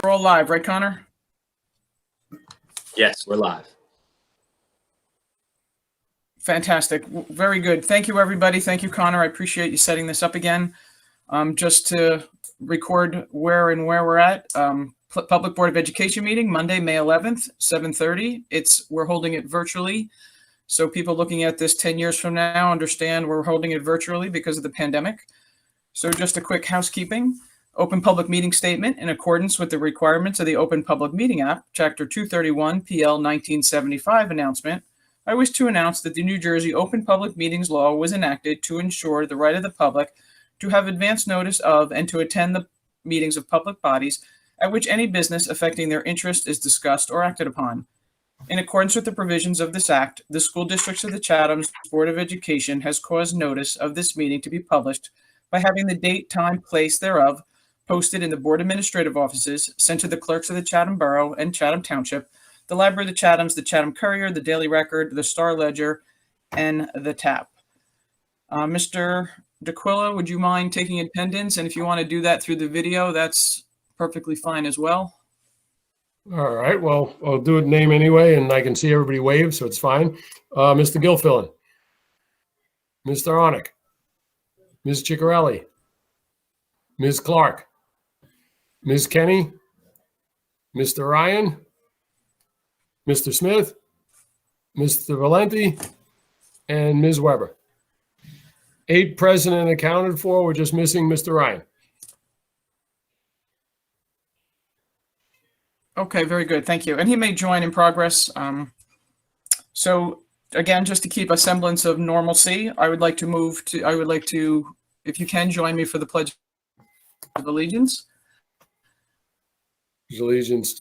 We're all live, right, Connor? Yes, we're live. Fantastic. Very good. Thank you, everybody. Thank you, Connor. I appreciate you setting this up again. Just to record where we're at. Public Board of Education meeting, Monday, May 11th, 7:30. We're holding it virtually. So people looking at this 10 years from now understand we're holding it virtually because of the pandemic. So just a quick housekeeping. Open public meeting statement in accordance with the requirements of the Open Public Meeting Act, Chapter 231, PL 1975 announcement. I wish to announce that the New Jersey Open Public Meetings Law was enacted to ensure the right of the public to have advance notice of and to attend the meetings of public bodies at which any business affecting their interest is discussed or acted upon. In accordance with the provisions of this act, the school districts of the Chatham Board of Education has caused notice of this meeting to be published by having the date, time, place thereof posted in the board administrative offices, sent to the clerks of the Chatham Borough and Chatham Township, the Library of the Chathams, the Chatham Courier, the Daily Record, the Star Ledger, and the TAP. Mr. D'Aquila, would you mind taking attendance? And if you want to do that through the video, that's perfectly fine as well. All right. Well, I'll do it name anyway, and I can see everybody wave, so it's fine. Mr. Gilfillan, Mr. Onick, Ms. Ciccarelli, Ms. Clark, Ms. Kenny, Mr. Ryan, Mr. Smith, Mr. Valenti, and Ms. Weber. 8 present and accounted for. We're just missing Mr. Ryan. Okay, very good. Thank you. And he may join in progress. So again, just to keep a semblance of normalcy, I would like to, if you can join me for the Pledge of Allegiance.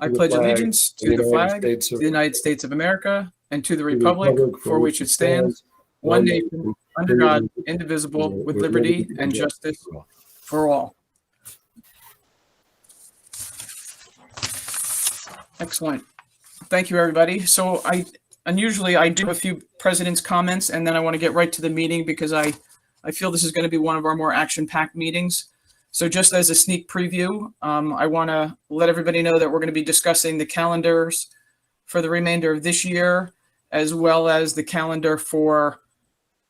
I pledge allegiance to the flag of the United States of America and to the republic for which it stands, one nation, under God, indivisible, with liberty and justice for all. Excellent. Thank you, everybody. So unusually I do a few president's comments, and then I want to get right to the meeting because I feel this is going to be one of our more action-packed meetings. So just as a sneak preview, I want to let everybody know that we're going to be discussing the calendars for the remainder of this year, as well as the calendar for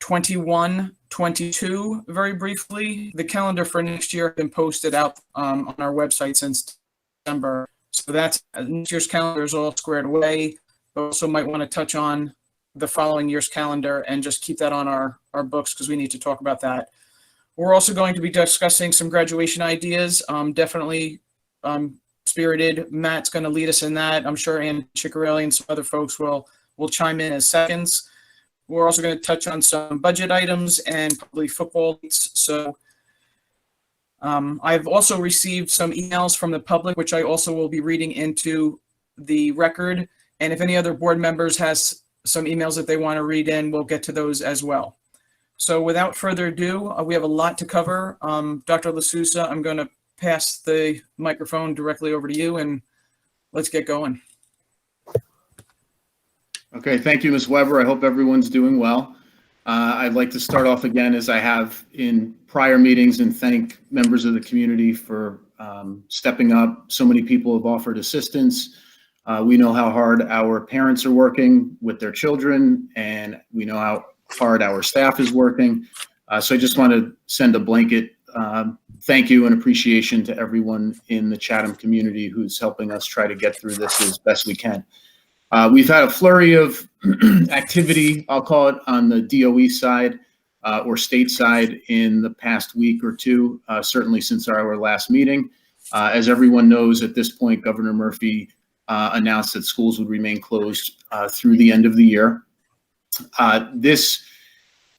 21-22 very briefly. The calendar for next year has been posted out on our website since December. So that's next year's calendar is all squared away. But also might want to touch on the following year's calendar and just keep that on our books because we need to talk about that. We're also going to be discussing some graduation ideas. Definitely spirited. Matt's going to lead us in that. I'm sure Ann Ciccarelli and some other folks will chime in as seconds. We're also going to touch on some budget items and probably football dates. So I've also received some emails from the public, which I also will be reading into the record. And if any other board members has some emails that they want to read in, we'll get to those as well. So without further ado, we have a lot to cover. Dr. LaSousa, I'm going to pass the microphone directly over to you, and let's get going. Okay, thank you, Ms. Weber. I hope everyone's doing well. I'd like to start off again, as I have in prior meetings, and thank members of the community for stepping up. So many people have offered assistance. We know how hard our parents are working with their children, and we know how hard our staff is working. So I just want to send a blanket thank you and appreciation to everyone in the Chatham community who's helping us try to get through this as best we can. We've had a flurry of activity, I'll call it, on the DOE side or state side in the past week or two, certainly since our last meeting. As everyone knows, at this point, Governor Murphy announced that schools would remain closed through the end of the year. This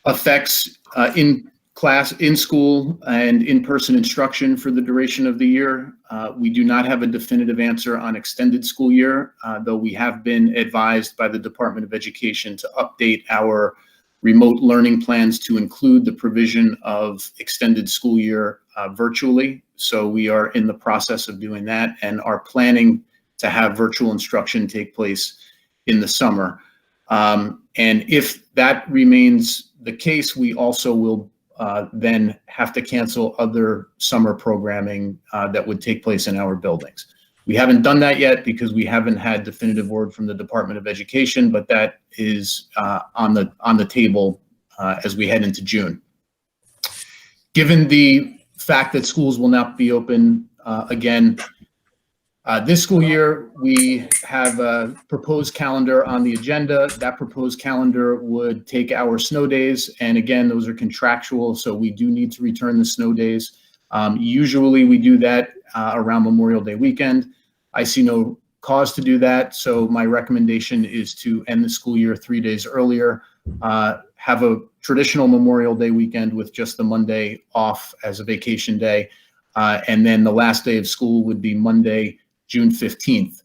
affects in-school and in-person instruction for the duration of the year. We do not have a definitive answer on extended school year, though we have been advised by the Department of Education to update our remote learning plans to include the provision of extended school year virtually. So we are in the process of doing that and are planning to have virtual instruction take place in the summer. And if that remains the case, we also will then have to cancel other summer programming that would take place in our buildings. We haven't done that yet because we haven't had definitive word from the Department of Education, but that is on the table as we head into June. Given the fact that schools will not be open again this school year, we have a proposed calendar on the agenda. That proposed calendar would take our snow days, and again, those are contractual, so we do need to return the snow days. Usually we do that around Memorial Day weekend. I see no cause to do that, so my recommendation is to end the school year 3 days earlier, have a traditional Memorial Day weekend with just the Monday off as a vacation day, and then the last day of school would be Monday, June 15th.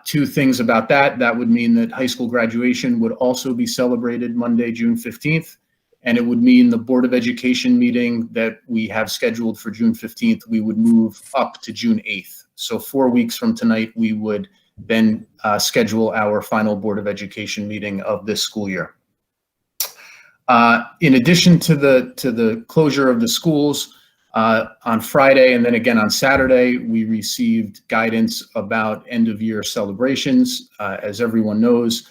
Two things about that. That would mean that high school graduation would also be celebrated Monday, June 15th. And it would mean the Board of Education meeting that we have scheduled for June 15th, we would move up to June 8th. So 4 weeks from tonight, we would then schedule our final Board of Education meeting of this school year. In addition to the closure of the schools, on Friday and then again on Saturday, we received guidance about end of year celebrations. As everyone knows,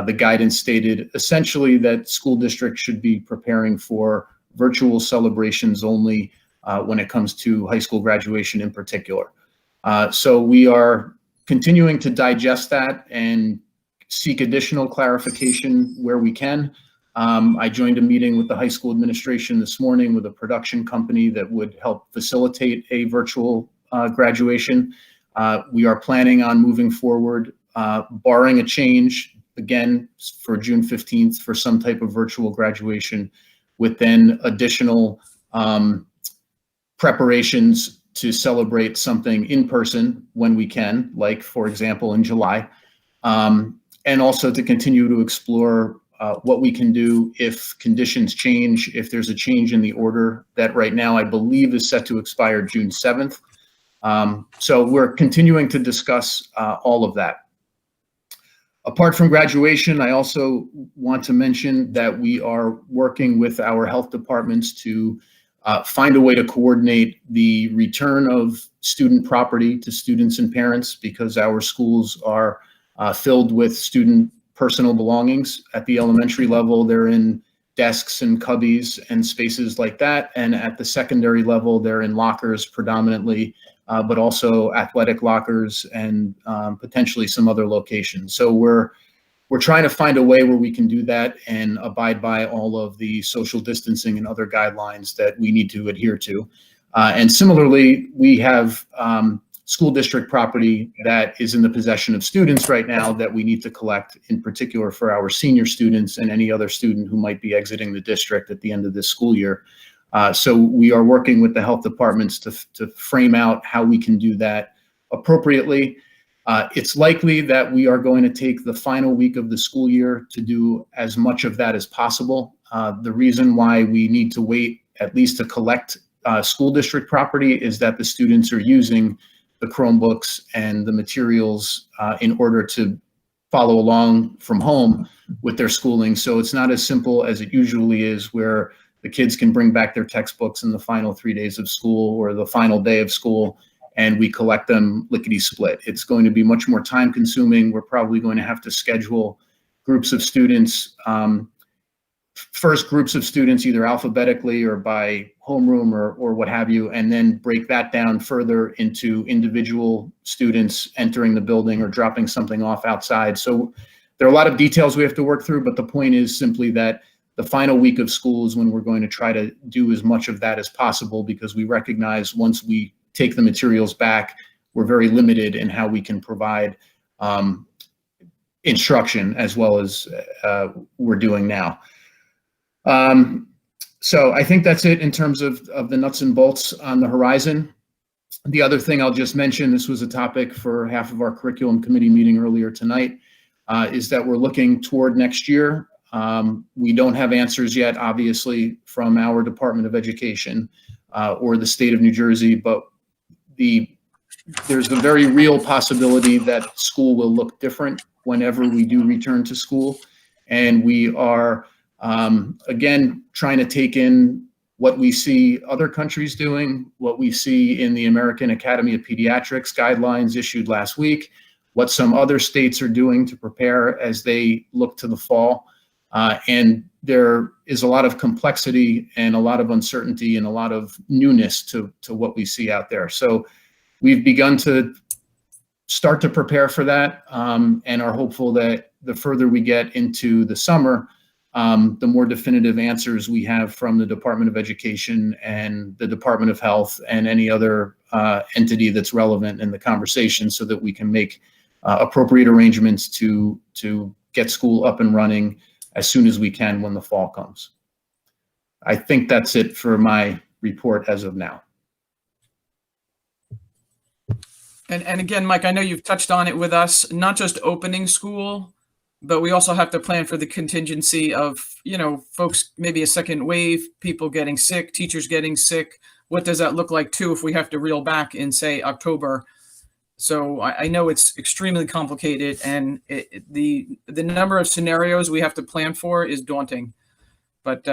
the guidance stated essentially that school districts should be preparing for virtual celebrations only when it comes to high school graduation in particular. So we are continuing to digest that and seek additional clarification where we can. I joined a meeting with the high school administration this morning with a production company that would help facilitate a virtual graduation. We are planning on moving forward, barring a change, again, for June 15th for some type of virtual graduation, with then additional preparations to celebrate something in person when we can, like, for example, in July, and also to continue to explore what we can do if conditions change, if there's a change in the order that right now I believe is set to expire June 7th. So we're continuing to discuss all of that. Apart from graduation, I also want to mention that we are working with our health departments to find a way to coordinate the return of student property to students and parents, because our schools are filled with student personal belongings. At the elementary level, they're in desks and cubbies and spaces like that. And at the secondary level, they're in lockers predominantly, but also athletic lockers and potentially some other locations. So we're trying to find a way where we can do that and abide by all of the social distancing and other guidelines that we need to adhere to. And similarly, we have school district property that is in the possession of students right now that we need to collect, in particular for our senior students and any other student who might be exiting the district at the end of this school year. So we are working with the health departments to frame out how we can do that appropriately. It's likely that we are going to take the final week of the school year to do as much of that as possible. The reason why we need to wait at least to collect school district property is that the students are using the Chromebooks and the materials in order to follow along from home with their schooling. So it's not as simple as it usually is, where the kids can bring back their textbooks in the final 3 days of school or the final day of school, and we collect them lickety split. It's going to be much more time consuming. We're probably going to have to schedule groups of students, first groups of students either alphabetically or by homeroom or what have you, and then break that down further into individual students entering the building or dropping something off outside. So there are a lot of details we have to work through, but the point is simply that the final week of school is when we're going to try to do as much of that as possible, because we recognize once we take the materials back, we're very limited in how we can provide instruction as well as we're doing now. So I think that's it in terms of the nuts and bolts on the horizon. The other thing I'll just mention, this was a topic for half of our curriculum committee meeting earlier tonight, is that we're looking toward next year. We don't have answers yet, obviously, from our Department of Education or the state of New Jersey, but there's the very real possibility that school will look different whenever we do return to school. And we are, again, trying to take in what we see other countries doing, what we see in the American Academy of Pediatrics guidelines issued last week, what some other states are doing to prepare as they look to the fall. And there is a lot of complexity and a lot of uncertainty and a lot of newness to what we see out there. So we've begun to start to prepare for that, and are hopeful that the further we get into the summer, the more definitive answers we have from the Department of Education and the Department of Health and any other entity that's relevant in the conversation, so that we can make appropriate arrangements to get school up and running as soon as we can when the fall comes. I think that's it for my report as of now. And again, Mike, I know you've touched on it with us, not just opening school, but we also have to plan for the contingency of, folks, maybe a second wave, people getting sick, teachers getting sick. What does that look like too if we have to reel back in, say, October? So I know it's extremely complicated, and the number of scenarios we have to plan for is daunting. But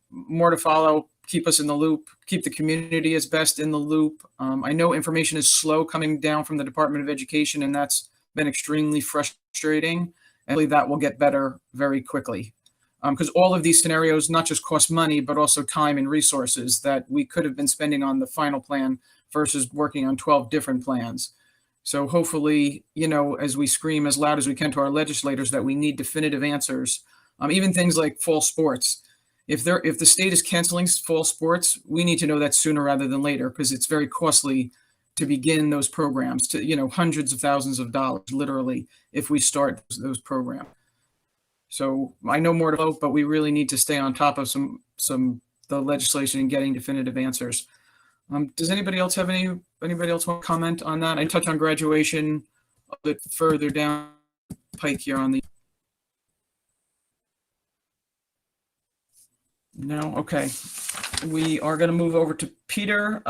more to follow. Keep us in the loop. Keep the community as best in the loop. I know information is slow coming down from the Department of Education, and that's been extremely frustrating. I believe that will get better very quickly, because all of these scenarios not just cost money, but also time and resources that we could have been spending on the final plan versus working on 12 different plans. So hopefully, as we scream as loud as we can to our legislators that we need definitive answers, even things like fall sports. If the state is canceling fall sports, we need to know that sooner rather than later, because it's very costly to begin those programs, to hundreds of thousands of dollars, literally, if we start those programs. So I know more to go, but we really need to stay on top of the legislation and getting definitive answers. Does anybody else want to comment on that? I touch on graduation a bit further down the pike here on the. No, okay. We are going to move over to Peter.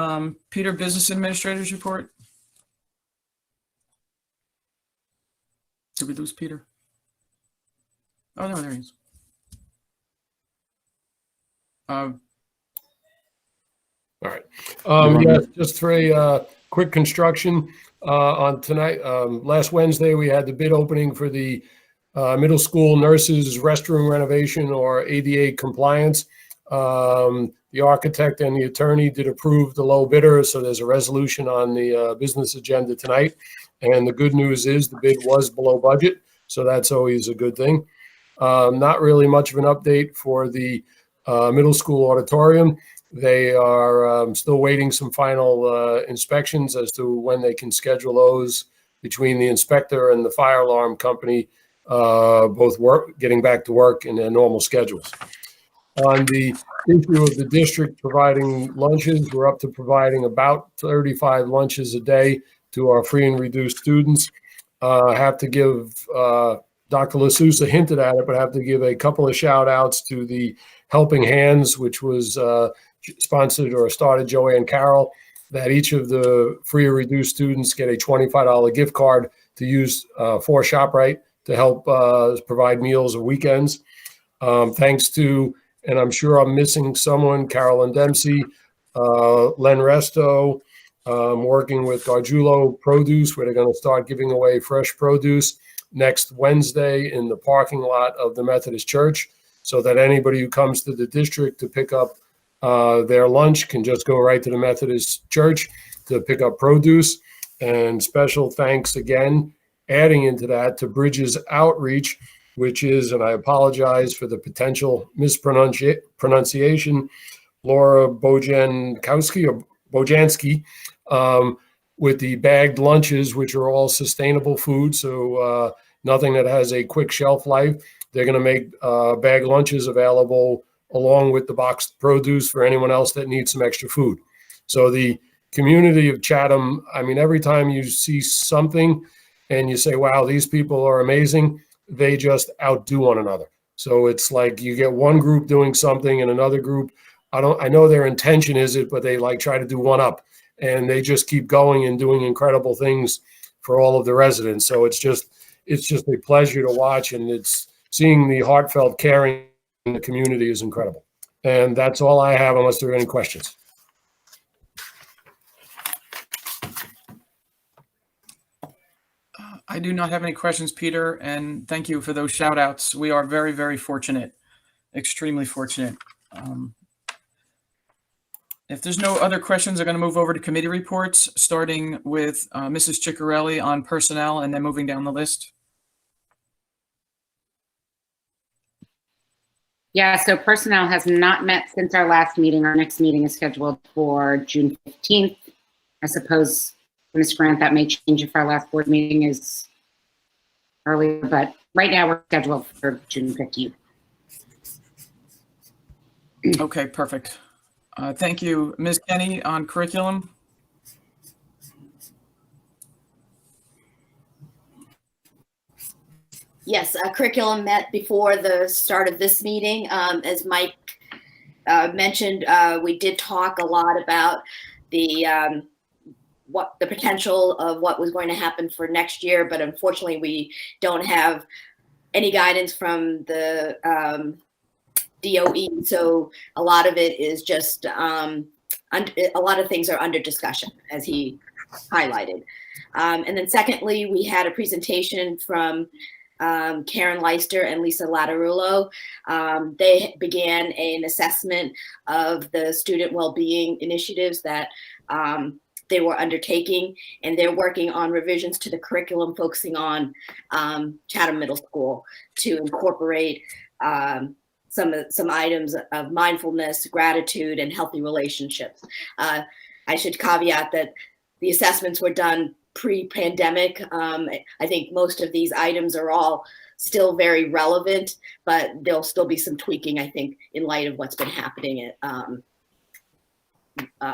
Peter, Business Administrator's report. Did we lose Peter? Oh no, there he is. All right. Yeah, just for a quick construction on tonight. Last Wednesday, we had the bid opening for the middle school nurses restroom renovation, or ADA compliance. The architect and the attorney did approve the low bidder, so there's a resolution on the business agenda tonight. And the good news is the bid was below budget, so that's always a good thing. Not really much of an update for the middle school auditorium. They are still waiting some final inspections as to when they can schedule those between the inspector and the fire alarm company, both getting back to work in their normal schedules. On the issue of the district providing lunches, we're up to providing about 35 lunches a day to our free and reduced students. I have to give, Dr. LaSousa hinted at it, but I have to give a couple of shout outs to the Helping Hands, which was sponsored or started Joanne Carroll, that each of the free or reduced students get a $25 gift card to use for ShopRite to help provide meals or weekends. Thanks to, and I'm sure I'm missing someone, Carolyn Dempsey, Len Resto, working with Gargiulo Produce, where they're going to start giving away fresh produce next Wednesday in the parking lot of the Methodist Church, so that anybody who comes to the district to pick up their lunch can just go right to the Methodist Church to pick up produce. And special thanks again, adding into that, to Bridges Outreach, which is, and I apologize for the potential mispronunciation, Laura Bojanski, with the bagged lunches, which are all sustainable food, so nothing that has a quick shelf life. They're going to make bagged lunches available along with the boxed produce for anyone else that needs some extra food. So the community of Chatham, I mean, every time you see something and you say, wow, these people are amazing, they just outdo one another. So it's like you get one group doing something and another group, I know their intention is it, but they like try to do one up, and they just keep going and doing incredible things for all of the residents. So it's just a pleasure to watch, and it's seeing the heartfelt caring in the community is incredible. And that's all I have unless there are any questions. I do not have any questions, Peter, and thank you for those shout outs. We are very, very fortunate, extremely fortunate. If there's no other questions, I'm going to move over to committee reports, starting with Mrs. Ciccarelli on personnel and then moving down the list. Yeah, so personnel has not met since our last meeting. Our next meeting is scheduled for June 15th. I suppose, Ms. Grant, that may change if our last board meeting is earlier, but right now we're scheduled for June 15th. Okay, perfect. Thank you. Ms. Kenny on curriculum. Yes, curriculum met before the start of this meeting. As Mike mentioned, we did talk a lot about the potential of what was going to happen for next year, but unfortunately we don't have any guidance from the DOE. So a lot of it is just, a lot of things are under discussion, as he highlighted. And then secondly, we had a presentation from Karen Leister and Lisa Latarullo. They began an assessment of the student well-being initiatives that they were undertaking, and they're working on revisions to the curriculum focusing on Chatham Middle School to incorporate some items of mindfulness, gratitude, and healthy relationships. I should caveat that the assessments were done pre-pandemic. I think most of these items are all still very relevant, but there'll still be some tweaking, I think, in light of what's been happening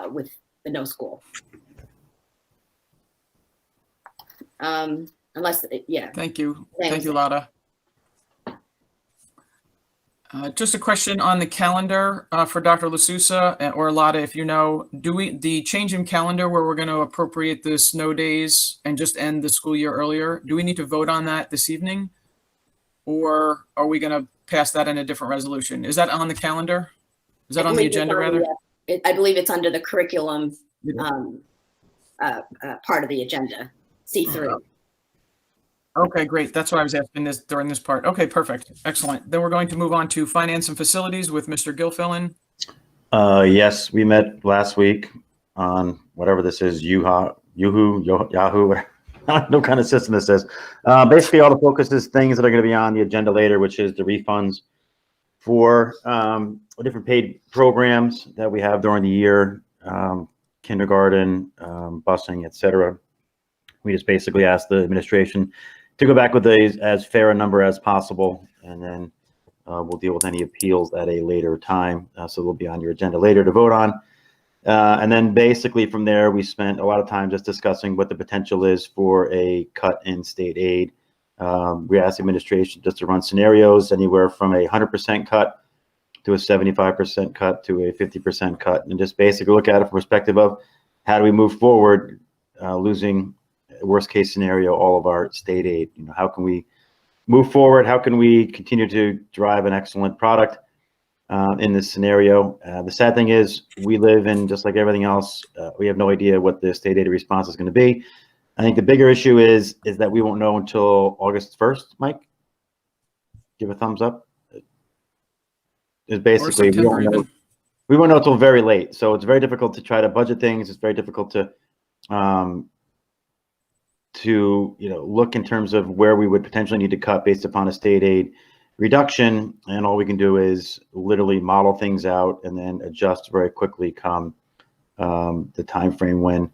with the no school. Yeah. Thank you. Thank you, Lada. Just a question on the calendar for Dr. LaSousa or Lada, if you know, the change in calendar where we're going to appropriate the snow days and just end the school year earlier, do we need to vote on that this evening? Or are we going to pass that in a different resolution? Is that on the calendar? Is that on the agenda rather? I believe it's under the curriculum part of the agenda, C3. Okay, great. That's why I was asking this during this part. Okay, perfect. Excellent. Then we're going to move on to finance and facilities with Mr. Gilfillan. Yes, we met last week on whatever this is, Yahoo, I don't know what kind of system this is. Basically, all the focus is things that are going to be on the agenda later, which is the refunds for different paid programs that we have during the year, kindergarten, busing, etc. We just basically asked the administration to go back with as fair a number as possible, and then we'll deal with any appeals at a later time. So they'll be on your agenda later to vote on. And then basically from there, we spent a lot of time just discussing what the potential is for a cut in state aid. We asked the administration just to run scenarios anywhere from a 100% cut to a 75% cut to a 50% cut, and just basically look at it from perspective of how do we move forward, losing worst case scenario all of our state aid. You know, how can we move forward? How can we continue to drive an excellent product in this scenario? The sad thing is we live in, just like everything else, we have no idea what the state aid response is going to be. I think the bigger issue is that we won't know until August 1st. Mike, give a thumbs up. Is basically we won't know until very late. So it's very difficult to try to budget things. It's very difficult to look in terms of where we would potentially need to cut based upon a state aid reduction, and all we can do is literally model things out and then adjust very quickly come the time frame when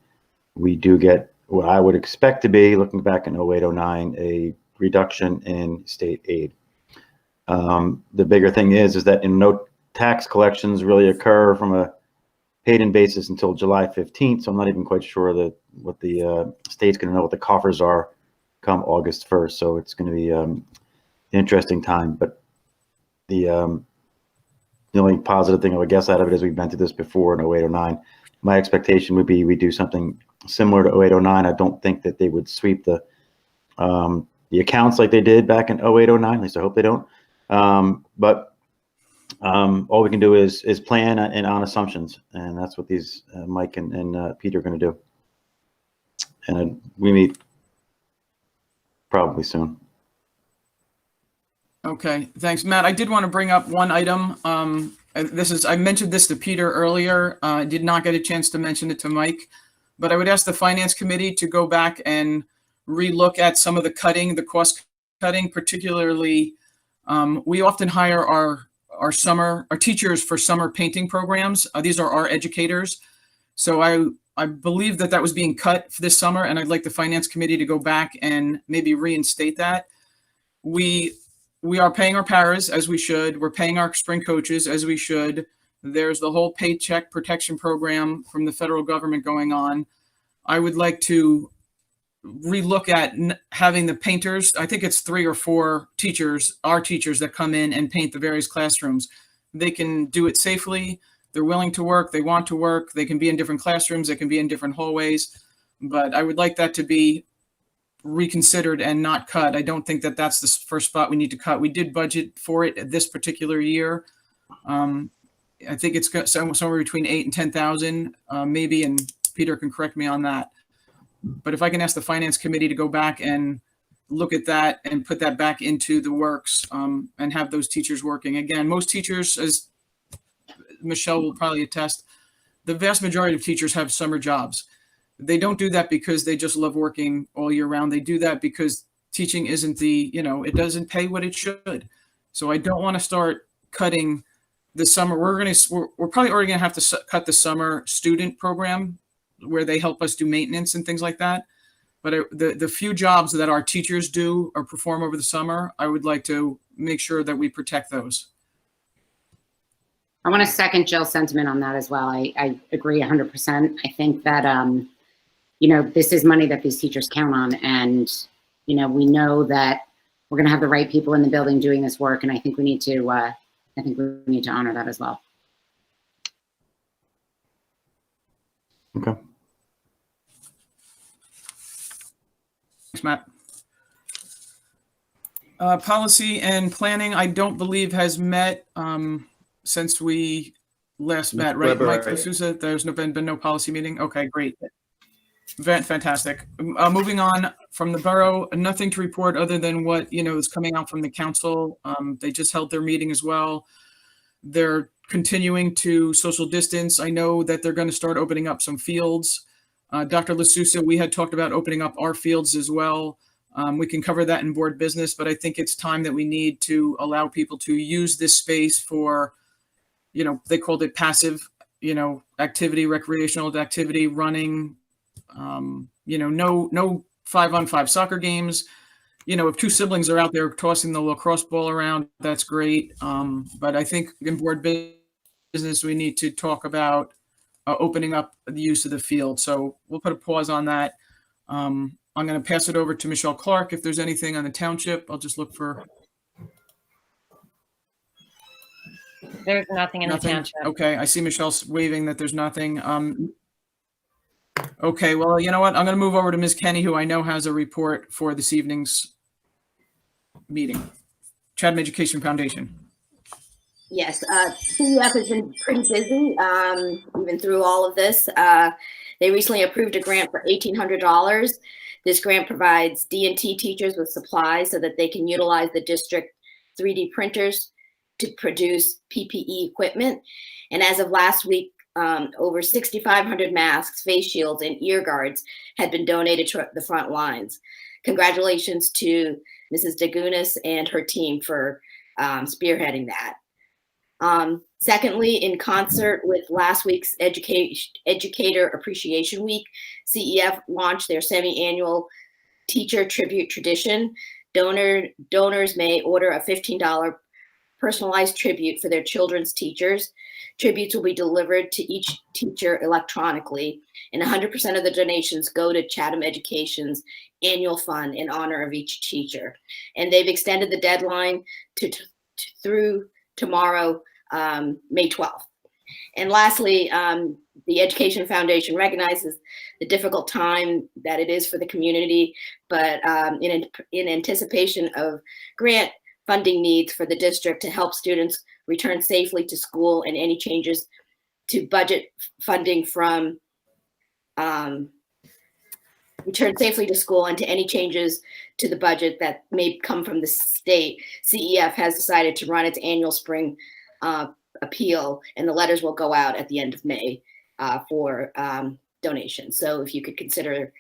we do get what I would expect to be, looking back in 08-09, a reduction in state aid. The bigger thing is that no tax collections really occur from a paid-in basis until July 15th, so I'm not even quite sure what the state's going to know what the coffers are come August 1st. So it's going to be an interesting time. But the only positive thing I would guess out of it is we've been through this before in 08-09. My expectation would be we do something similar to 08-09. I don't think that they would sweep the accounts like they did back in 08-09. At least I hope they don't. But All we can do is plan and on assumptions, and that's what these Mike and Peter are going to do. And we meet probably soon. Okay, thanks, Matt. I did want to bring up one item. And I mentioned this to Peter earlier. I did not get a chance to mention it to Mike, but I would ask the Finance Committee to go back and relook at some of the cost cutting, particularly. We often hire our teachers for summer painting programs. These are our educators. So I believe that was being cut for this summer, and I'd like the Finance Committee to go back and maybe reinstate that. We are paying our paras as we should. We're paying our spring coaches as we should. There's the whole paycheck protection program from the federal government going on. I would like to relook at having the painters. I think it's 3 or 4 teachers, our teachers, that come in and paint the various classrooms. They can do it safely. They're willing to work. They want to work. They can be in different classrooms. They can be in different hallways. But I would like that to be reconsidered and not cut. I don't think that that's the first spot we need to cut. We did budget for it this particular year. I think it's somewhere between 8 and 10,000, maybe, and Peter can correct me on that. But if I can ask the Finance Committee to go back and look at that and put that back into the works, and have those teachers working. Again, most teachers, as Michelle will probably attest, the vast majority of teachers have summer jobs. They don't do that because they just love working all year round. They do that because teaching isn't it doesn't pay what it should. So I don't want to start cutting the summer. We're probably already going to have to cut the summer student program where they help us do maintenance and things like that. But the few jobs that our teachers do or perform over the summer, I would like to make sure that we protect those. I want to second Jill's sentiment on that as well. I agree 100%. I think that, this is money that these teachers count on. And, we know that we're going to have the right people in the building doing this work. And I think we need to, honor that as well. Okay. Thanks, Matt. Policy and planning, I don't believe has met since we last met, right? Mike D'Souza, there's been no policy meeting. Okay, great. Fantastic. Moving on from the borough, nothing to report other than what, is coming out from the council. They just held their meeting as well. They're continuing to social distance. I know that they're going to start opening up some fields. Dr. D'Souza, we had talked about opening up our fields as well. We can cover that in board business, but I think it's time that we need to allow people to use this space for, they called it passive, activity, recreational activity, running, no 5-on-5 soccer games. If 2 siblings are out there tossing the lacrosse ball around, that's great. But I think in board business, we need to talk about opening up the use of the field. So we'll put a pause on that. I'm going to pass it over to Michelle Clark. If there's anything on the township, I'll just look for. There's nothing in the township. Okay, I see Michelle's waving that there's nothing. Okay, well, you know what? I'm going to move over to Ms. Kenny, who I know has a report for this evening's meeting. Chatham Education Foundation. Yes, CEF has been pretty busy, even through all of this. They recently approved a grant for $1,800. This grant provides D&T teachers with supplies so that they can utilize the district 3D printers to produce PPE equipment. And as of last week, over 6,500 masks, face shields, and ear guards had been donated to the front lines. Congratulations to Mrs. Dagunas and her team for spearheading that. Secondly, in concert with last week's Educator Appreciation Week, CEF launched their semi-annual teacher tribute tradition. Donors may order a $15 personalized tribute for their children's teachers. Tributes will be delivered to each teacher electronically, and 100% of the donations go to Chatham Education's annual fund in honor of each teacher. And they've extended the deadline through tomorrow, May 12th. And lastly, the Education Foundation recognizes the difficult time that it is for the community, but in anticipation of grant funding needs for the district to help students return safely to school and any changes to budget funding from return safely to school and to any changes to the budget that may come from the state. CEF has decided to run its annual spring appeal, and the letters will go out at the end of May for donations. So if you could consider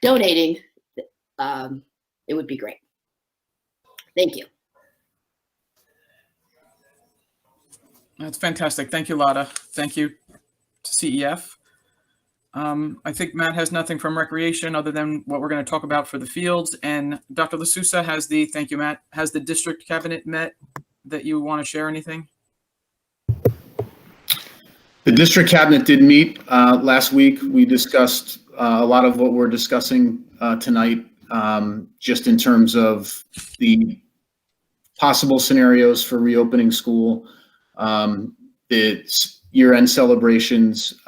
donating, it would be great. Thank you. That's fantastic. Thank you, Lotta. Thank you to CEF. I think Matt has nothing from recreation other than what we're going to talk about for the fields. And Dr. LaSousa has thank you, Matt, has the district cabinet met that you want to share anything? The district cabinet did meet last week. We discussed a lot of what we're discussing tonight, just in terms of the possible scenarios for reopening school, the year-end celebrations,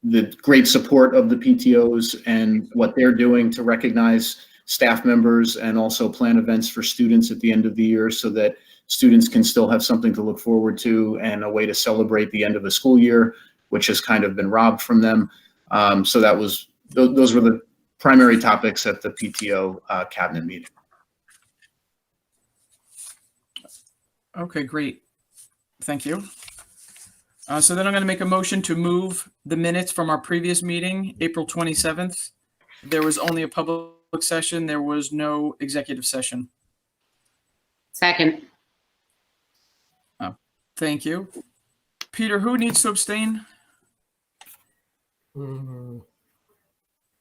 the great support of the PTOs and what they're doing to recognize staff members and also plan events for students at the end of the year so that students can still have something to look forward to and a way to celebrate the end of the school year, which has kind of been robbed from them. So those were the primary topics at the PTO cabinet meeting. Okay, great. Thank you. So then I'm going to make a motion to move the minutes from our previous meeting, April 27th. There was only a public session. There was no executive session. Second. Thank you. Peter, who needs to abstain? No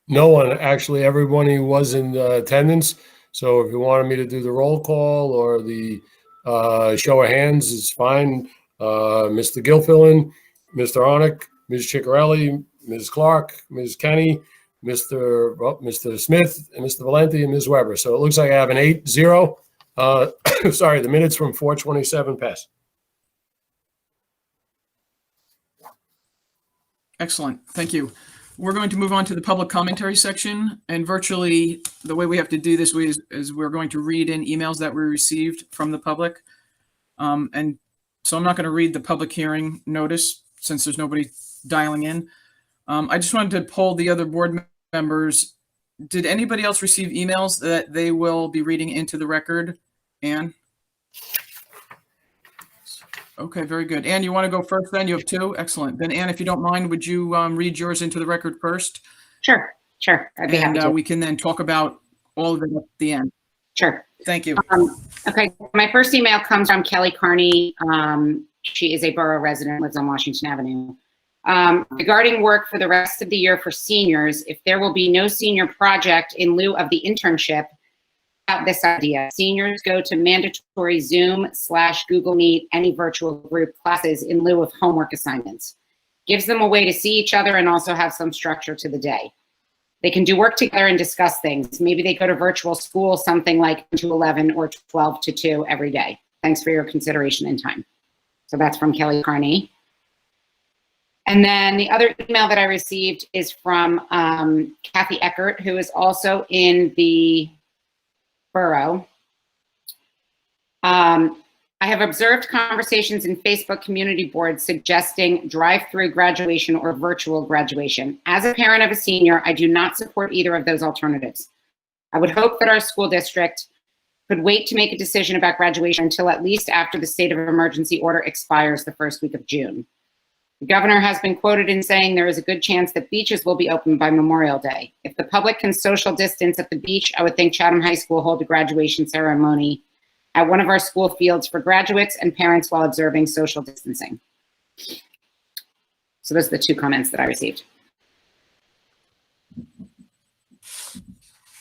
one, actually. Everybody was in attendance. So if you wanted me to do the roll call or the show of hands, it's fine. Mr. Gilfillan, Mr. Onick, Ms. Ciccarelli, Ms. Clark, Ms. Kenny, Mr. Smith, and Mr. Valenti, and Ms. Weber. So it looks like I have an 8-0. Sorry, the minutes from 4/27 pass. Excellent. Thank you. We're going to move on to the public commentary section. And virtually the way we have to do this is we're going to read in emails that we received from the public. And so I'm not going to read the public hearing notice since there's nobody dialing in. I just wanted to poll the other board members. Did anybody else receive emails that they will be reading into the record? Anne? Okay, very good. Anne, you want to go first then? You have two? Excellent. Then Anne, if you don't mind, would you read yours into the record first? Sure. I'd be happy to. We can then talk about all of it at the end. Sure. Thank you. Okay, my first email comes from Kelly Carney. She is a borough resident, lives on Washington Avenue. Regarding work for the rest of the year for seniors, if there will be no senior project in lieu of the internship, about this idea. Seniors go to mandatory Zoom/Google Meet, any virtual group classes in lieu of homework assignments. Gives them a way to see each other and also have some structure to the day. They can do work together and discuss things. Maybe they go to virtual school, something like 10 to 11 or 12 to 2 every day. Thanks for your consideration and time. So that's from Kelly Carney. And then the other email that I received is from Kathy Eckert, who is also in the borough. I have observed conversations in Facebook community boards suggesting drive-through graduation or virtual graduation. As a parent of a senior, I do not support either of those alternatives. I would hope that our school district could wait to make a decision about graduation until at least after the state of emergency order expires the first week of June. The governor has been quoted in saying there is a good chance that beaches will be open by Memorial Day. If the public can social distance at the beach, I would think Chatham High School hold a graduation ceremony at one of our school fields for graduates and parents while observing social distancing. So those are the two comments that I received.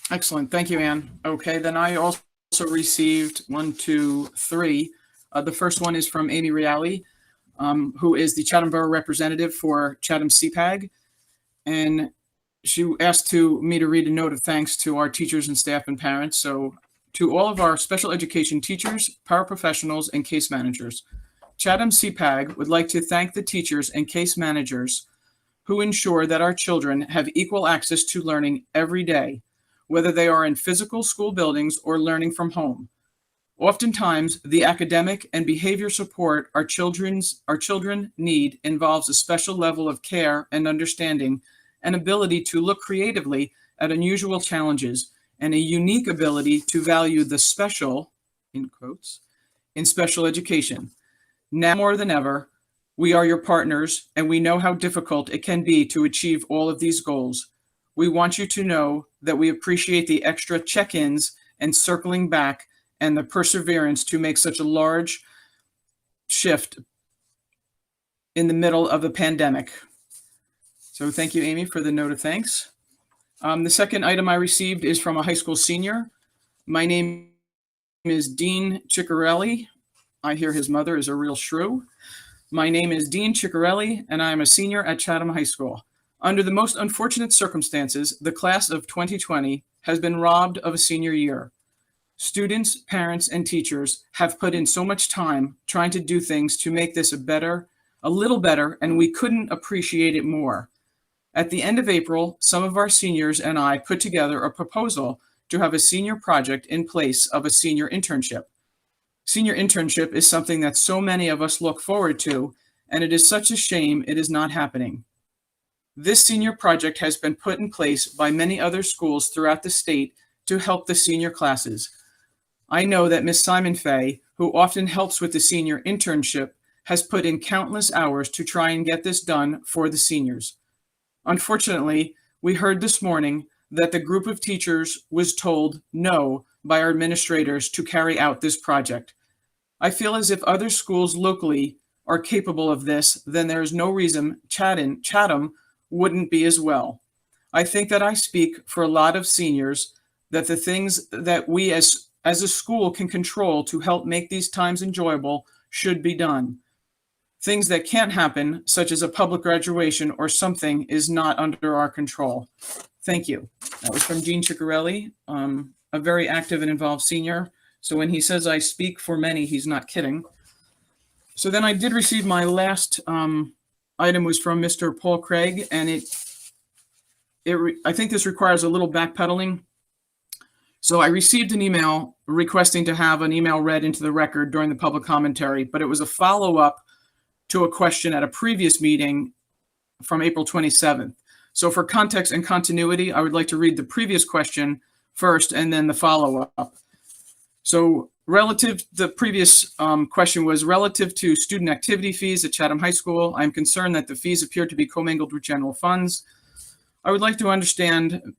Excellent. Thank you, Anne. Okay, then I also received 1, 2, 3. The first one is from Amy Reale, who is the Chatham Borough representative for Chatham CPAG. And she asked me to read a note of thanks to our teachers and staff and parents. So to all of our special education teachers, paraprofessionals, and case managers, Chatham CPAG would like to thank the teachers and case managers who ensure that our children have equal access to learning every day, whether they are in physical school buildings or learning from home. Oftentimes, the academic and behavior support our children need involves a special level of care and understanding, an ability to look creatively at unusual challenges, and a unique ability to value the special, in quotes, in special education. Now more than ever, we are your partners, and we know how difficult it can be to achieve all of these goals. We want you to know that we appreciate the extra check-ins and circling back and the perseverance to make such a large shift in the middle of a pandemic. So thank you, Amy, for the note of thanks. The second item I received is from a high school senior. My name is Dean Ciccarelli. I hear his mother is a real shrew. My name is Dean Ciccarelli, and I am a senior at Chatham High School. Under the most unfortunate circumstances, the class of 2020 has been robbed of a senior year. Students, parents, and teachers have put in so much time trying to do things to make this a little better, and we couldn't appreciate it more. At the end of April, some of our seniors and I put together a proposal to have a senior project in place of a senior internship. Senior internship is something that so many of us look forward to, and it is such a shame it is not happening. This senior project has been put in place by many other schools throughout the state to help the senior classes. I know that Ms. Simon Fay, who often helps with the senior internship, has put in countless hours to try and get this done for the seniors. Unfortunately, we heard this morning that the group of teachers was told no by our administrators to carry out this project. I feel as if other schools locally are capable of this, then there is no reason Chatham wouldn't be as well. I think that I speak for a lot of seniors that the things that we as a school can control to help make these times enjoyable should be done. Things that can't happen, such as a public graduation or something, is not under our control. Thank you. That was from Dean Ciccarelli, a very active and involved senior. So when he says I speak for many, he's not kidding. So then I did receive my last item was from Mr. Paul Craig, and I think this requires a little backpedaling. So I received an email requesting to have an email read into the record during the public commentary, but it was a follow-up to a question at a previous meeting from April 27th. So for context and continuity, I would like to read the previous question first and then the follow-up. So the previous question was relative to student activity fees at Chatham High School. I'm concerned that the fees appear to be commingled with general funds. I would like to understand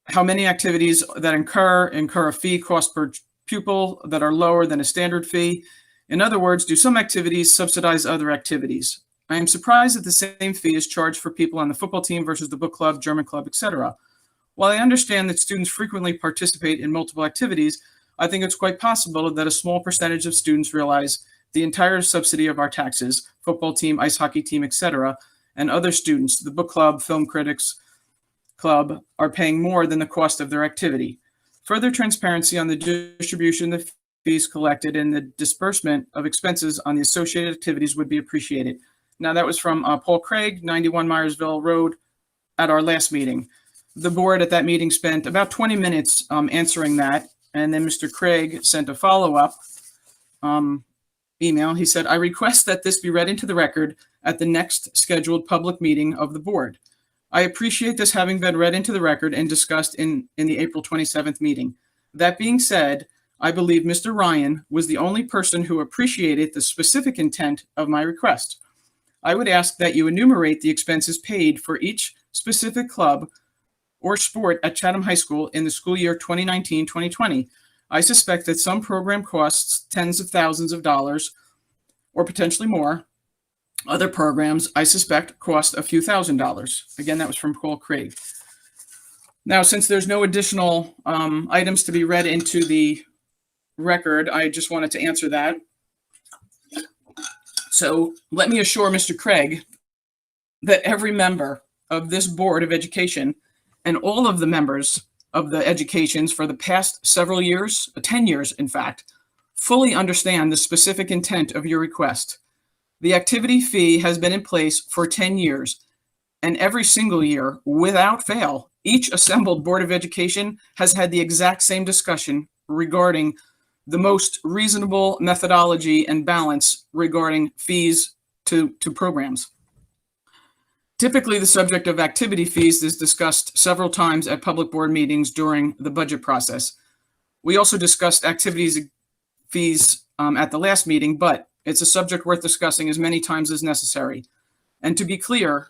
how many activities that incur a fee cost per pupil that are lower than a standard fee. In other words, do some activities subsidize other activities? I am surprised that the same fee is charged for people on the football team versus the book club, German club, etc. While I understand that students frequently participate in multiple activities, I think it's quite possible that a small percentage of students realize the entire subsidy of our taxes, football team, ice hockey team, etc., and other students, the book club, film critics club, are paying more than the cost of their activity. Further transparency on the distribution of fees collected and the disbursement of expenses on the associated activities would be appreciated. Now that was from Paul Craig, 91 Myersville Road, at our last meeting. The board at that meeting spent about 20 minutes answering that, and then Mr. Craig sent a follow-up email. He said, I request that this be read into the record at the next scheduled public meeting of the board. I appreciate this having been read into the record and discussed in the April 27th meeting. That being said, I believe Mr. Ryan was the only person who appreciated the specific intent of my request. I would ask that you enumerate the expenses paid for each specific club or sport at Chatham High School in the school year 2019-2020. I suspect that some program costs tens of thousands of dollars or potentially more. Other programs, I suspect, cost a few $1,000s. Again, that was from Paul Craig. Now, since there's no additional items to be read into the record, I just wanted to answer that. So let me assure Mr. Craig that every member of this Board of Education and all of the members of the educations for the past several years, 10 years, in fact, fully understand the specific intent of your request. The activity fee has been in place for 10 years, and every single year, without fail, each assembled Board of Education has had the exact same discussion regarding the most reasonable methodology and balance regarding fees to programs. Typically, the subject of activity fees is discussed several times at public board meetings during the budget process. We also discussed activities fees at the last meeting, but it's a subject worth discussing as many times as necessary. And to be clear,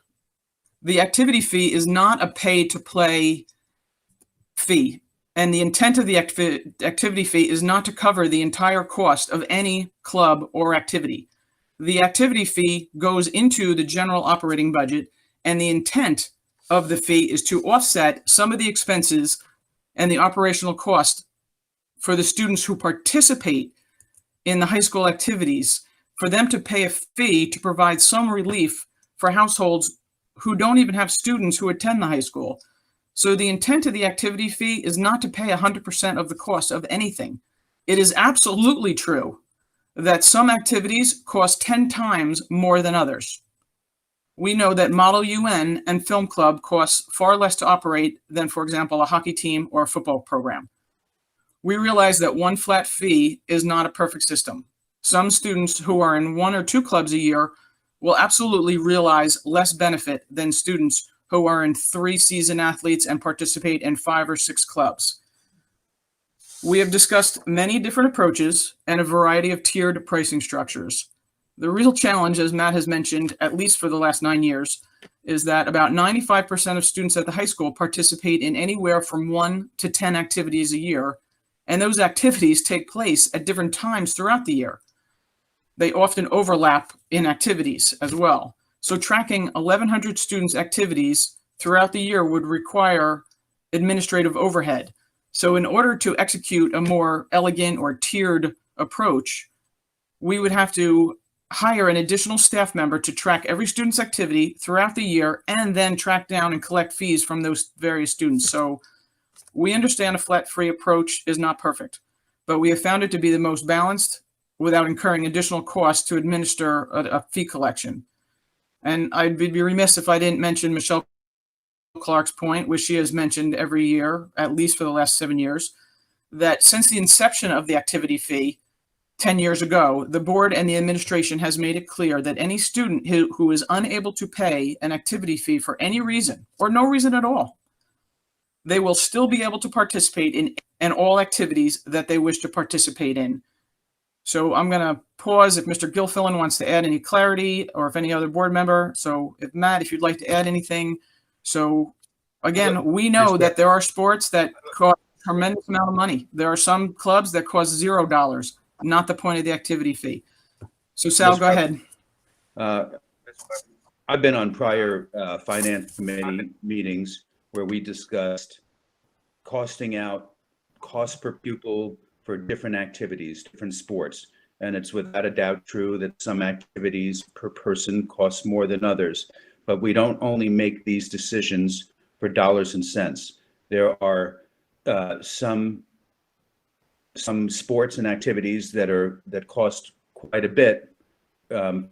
the activity fee is not a pay-to-play fee, and the intent of the activity fee is not to cover the entire cost of any club or activity. The activity fee goes into the general operating budget, and the intent of the fee is to offset some of the expenses and the operational cost for the students who participate in the high school activities, for them to pay a fee to provide some relief for households who don't even have students who attend the high school. So the intent of the activity fee is not to pay 100% of the cost of anything. It is absolutely true that some activities cost 10 times more than others. We know that Model UN and Film Club costs far less to operate than, for example, a hockey team or a football program. We realize that one flat fee is not a perfect system. Some students who are in 1 or 2 clubs a year will absolutely realize less benefit than students who are in 3 season athletes and participate in 5 or 6 clubs. We have discussed many different approaches and a variety of tiered pricing structures. The real challenge, as Matt has mentioned, at least for the last 9 years, is that about 95% of students at the high school participate in anywhere from 1 to 10 activities a year, and those activities take place at different times throughout the year. They often overlap in activities as well. So tracking 1,100 students' activities throughout the year would require administrative overhead. So in order to execute a more elegant or tiered approach, we would have to hire an additional staff member to track every student's activity throughout the year and then track down and collect fees from those various students. So we understand a flat fee approach is not perfect, but we have found it to be the most balanced without incurring additional costs to administer a fee collection. And I'd be remiss if I didn't mention Michelle Clark's point, which she has mentioned every year, at least for the last 7 years, that since the inception of the activity fee 10 years ago, the board and the administration has made it clear that any student who is unable to pay an activity fee for any reason or no reason at all, they will still be able to participate in all activities that they wish to participate in. So I'm going to pause if Mr. Gilfillan wants to add any clarity, or if any other board member. So if Matt, if you'd like to add anything. So again, we know that there are sports that cost a tremendous amount of money. There are some clubs that cost $0, not the point of the activity fee. So Sal, go ahead. I've been on prior finance committee meetings where we discussed costing out cost per pupil for different activities, different sports. And it's without a doubt true that some activities per person cost more than others. But we don't only make these decisions for dollars and cents. There are some sports and activities that cost quite a bit per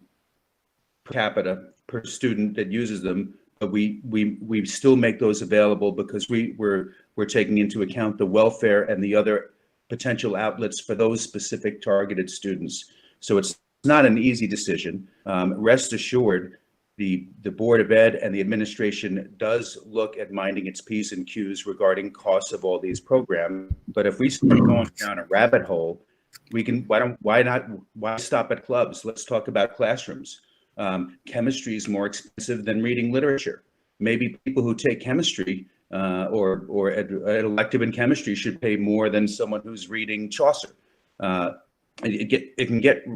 capita per student that uses them. But we still make those available because we're taking into account the welfare and the other potential outlets for those specific targeted students. So it's not an easy decision. Rest assured, the Board of Ed and the administration does look at minding its P's and Q's regarding costs of all these programs. But if we start going down a rabbit hole, we can, why stop at clubs? Let's talk about classrooms. Chemistry is more expensive than reading literature. Maybe people who take chemistry or an elective in chemistry should pay more than someone who's reading Chaucer. It can get,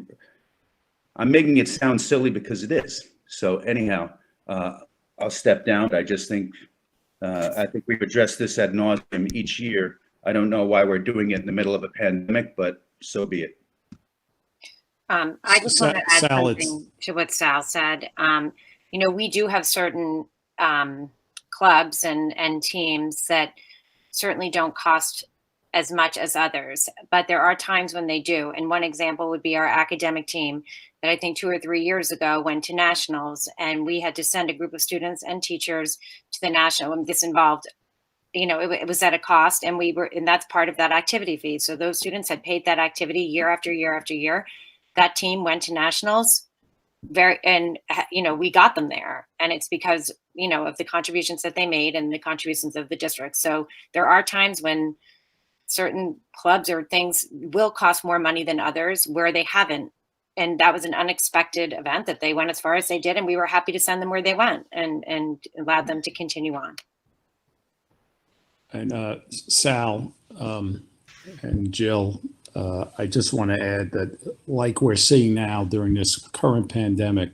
I'm making it sound silly because it is. So anyhow, I'll step down. I just think, I think we've addressed this ad nauseum each year. I don't know why we're doing it in the middle of a pandemic, but so be it. I just want to add something to what Sal said. You know, we do have certain clubs and teams that certainly don't cost as much as others, but there are times when they do. And one example would be our academic team that I think 2 or 3 years ago went to nationals, and we had to send a group of students and teachers to the national. And this involved it was at a cost, and that's part of that activity fee. So those students had paid that activity year after year after year. That team went to nationals we got them there, and it's because, of the contributions that they made and the contributions of the district. So there are times when certain clubs or things will cost more money than others where they haven't. And that was an unexpected event that they went as far as they did. And we were happy to send them where they went and allowed them to continue on. And Sal and Jill, I just want to add that, like we're seeing now during this current pandemic,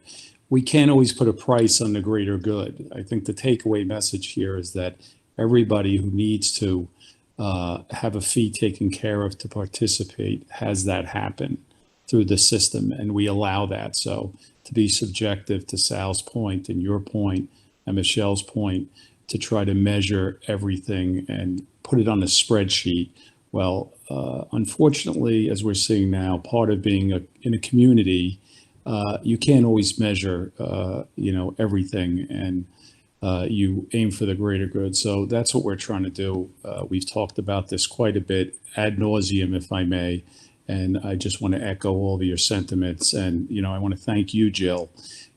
we can't always put a price on the greater good. I think the takeaway message here is that everybody who needs to have a fee taken care of to participate has that happen through the system, and we allow that. So to be subjective to Sal's point and your point and Michelle's point, to try to measure everything and put it on a spreadsheet. Well, unfortunately, as we're seeing now, part of being in a community, you can't always measure, everything, and you aim for the greater good. So that's what we're trying to do. We've talked about this quite a bit ad nauseum, if I may, and I just want to echo all of your sentiments. And, I want to thank you, Jill,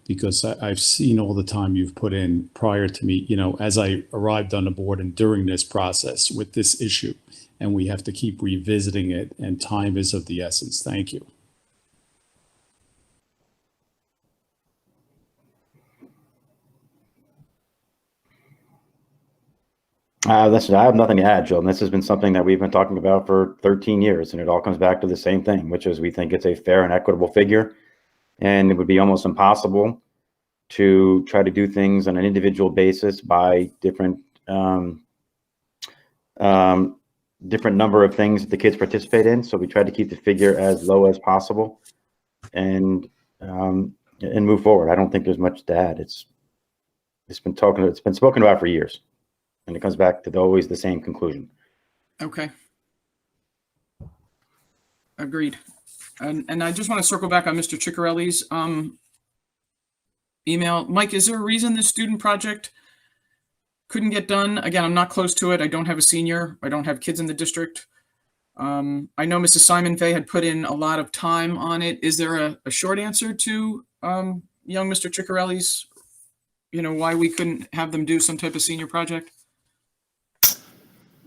because I've seen all the time you've put in prior to me, as I arrived on the board and during this process with this issue, and we have to keep revisiting it, and time is of the essence. Thank you. Listen, I have nothing to add, Jill. And this has been something that we've been talking about for 13 years, and it all comes back to the same thing, which is we think it's a fair and equitable figure, and it would be almost impossible to try to do things on an individual basis by different number of things that the kids participate in. So we tried to keep the figure as low as possible, and move forward. I don't think there's much to add. It's been spoken about for years. And it comes back to always the same conclusion. Okay. Agreed. And I just want to circle back on Mr. Ciccarelli's email. Mike, is there a reason this student project couldn't get done? Again, I'm not close to it. I don't have a senior. I don't have kids in the district. I know Mrs. Simon Fay had put in a lot of time on it. Is there a short answer to young Mr. Ciccarelli's, why we couldn't have them do some type of senior project?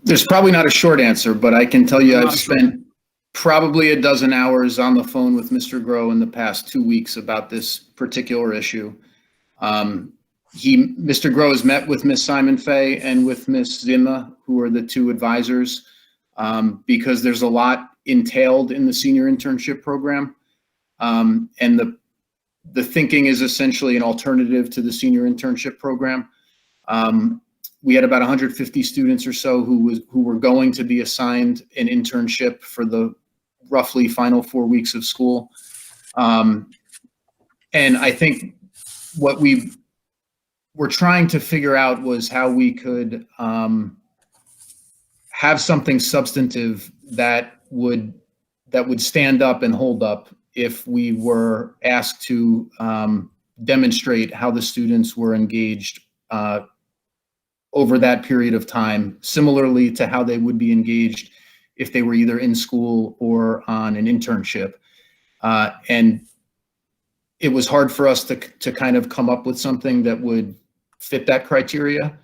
There's probably not a short answer, but I can tell you I've spent probably a dozen hours on the phone with Mr. Groh in the past 2 weeks about this particular issue. Mr. Groh has met with Miss Simon Fay and with Miss Zimma, who are the two advisors, because there's a lot entailed in the senior internship program. And the thinking is essentially an alternative to the senior internship program. We had about 150 students or so who were going to be assigned an internship for the roughly final 4 weeks of school. And I think what we were trying to figure out was how we could have something substantive that would stand up and hold up if we were asked to demonstrate how the students were engaged over that period of time, similarly to how they would be engaged if they were either in school or on an internship. And it was hard for us to kind of come up with something that would fit that criteria.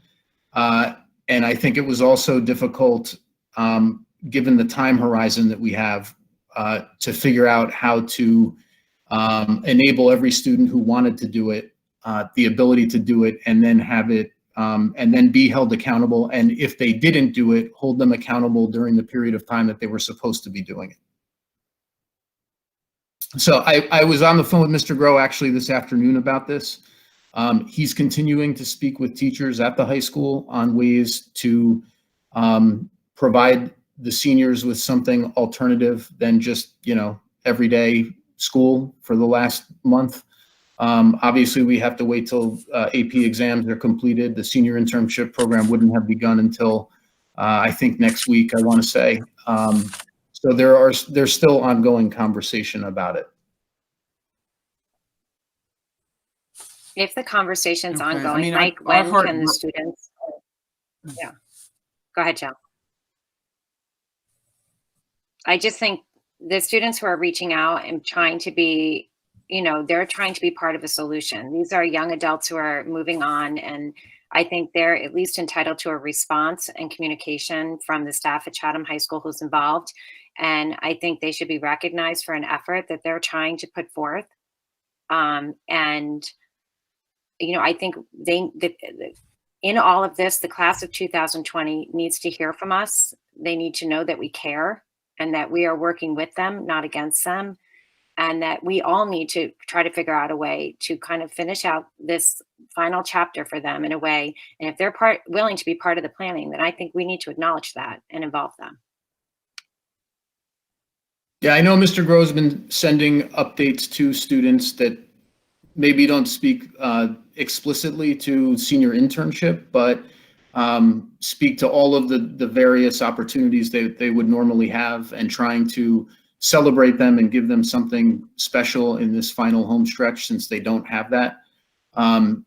And I think it was also difficult, given the time horizon that we have, to figure out how to enable every student who wanted to do it, the ability to do it, and then have it and then be held accountable. And if they didn't do it, hold them accountable during the period of time that they were supposed to be doing it. So I was on the phone with Mr. Groh actually this afternoon about this. He's continuing to speak with teachers at the high school on ways to provide the seniors with something alternative than just, everyday school for the last month. Obviously, we have to wait till AP exams are completed. The senior internship program wouldn't have begun until I think next week, I want to say. So there's still ongoing conversation about it. If the conversation's Okay. ongoing, I mean, Mike, our when heart- can the students? Yeah. Go ahead, Jill. I just think the students who are reaching out and trying to be, they're trying to be part of a solution. These are young adults who are moving on, and I think they're at least entitled to a response and communication from the staff at Chatham High School who's involved. And I think they should be recognized for an effort that they're trying to put forth. I think in all of this, the class of 2020 needs to hear from us. They need to know that we care and that we are working with them, not against them, and that we all need to try to figure out a way to kind of finish out this final chapter for them in a way. And if they're willing to be part of the planning, then I think we need to acknowledge that and involve them. Yeah, I know Mr. Grove's been sending updates to students that maybe don't speak explicitly to senior internship, but speak to all of the various opportunities they would normally have, and trying to celebrate them and give them something special in this final home stretch since they don't have that.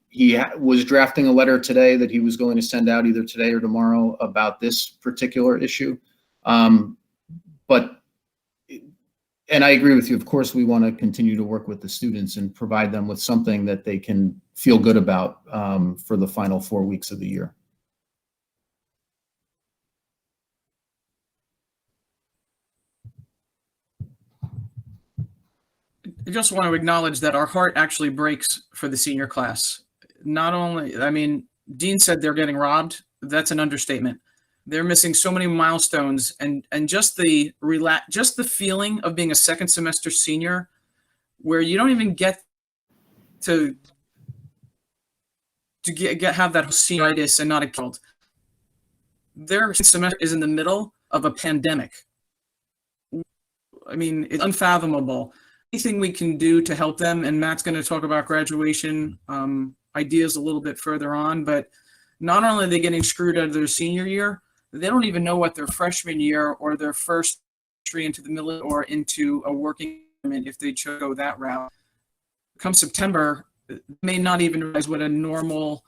He was drafting a letter today that he was going to send out either today or tomorrow about this particular issue. And I agree with you. Of course, we want to continue to work with the students and provide them with something that they can feel good about for the final 4 weeks of the year. I just want to acknowledge that our heart actually breaks for the senior class. Not only, I mean, Dean said they're getting robbed. That's an understatement. They're missing so many milestones, and just the feeling of being a second semester senior, where you don't even get to have that senioritis and not a killed. Their semester is in the middle of a pandemic. I mean, it's unfathomable. Anything we can do to help them, and Matt's going to talk about graduation ideas a little bit further on, but not only are they getting screwed out of their senior year, they don't even know what their freshman year or their first entry into the military or into a working environment, if they chose to go that route. Come September, they may not even realize what a normal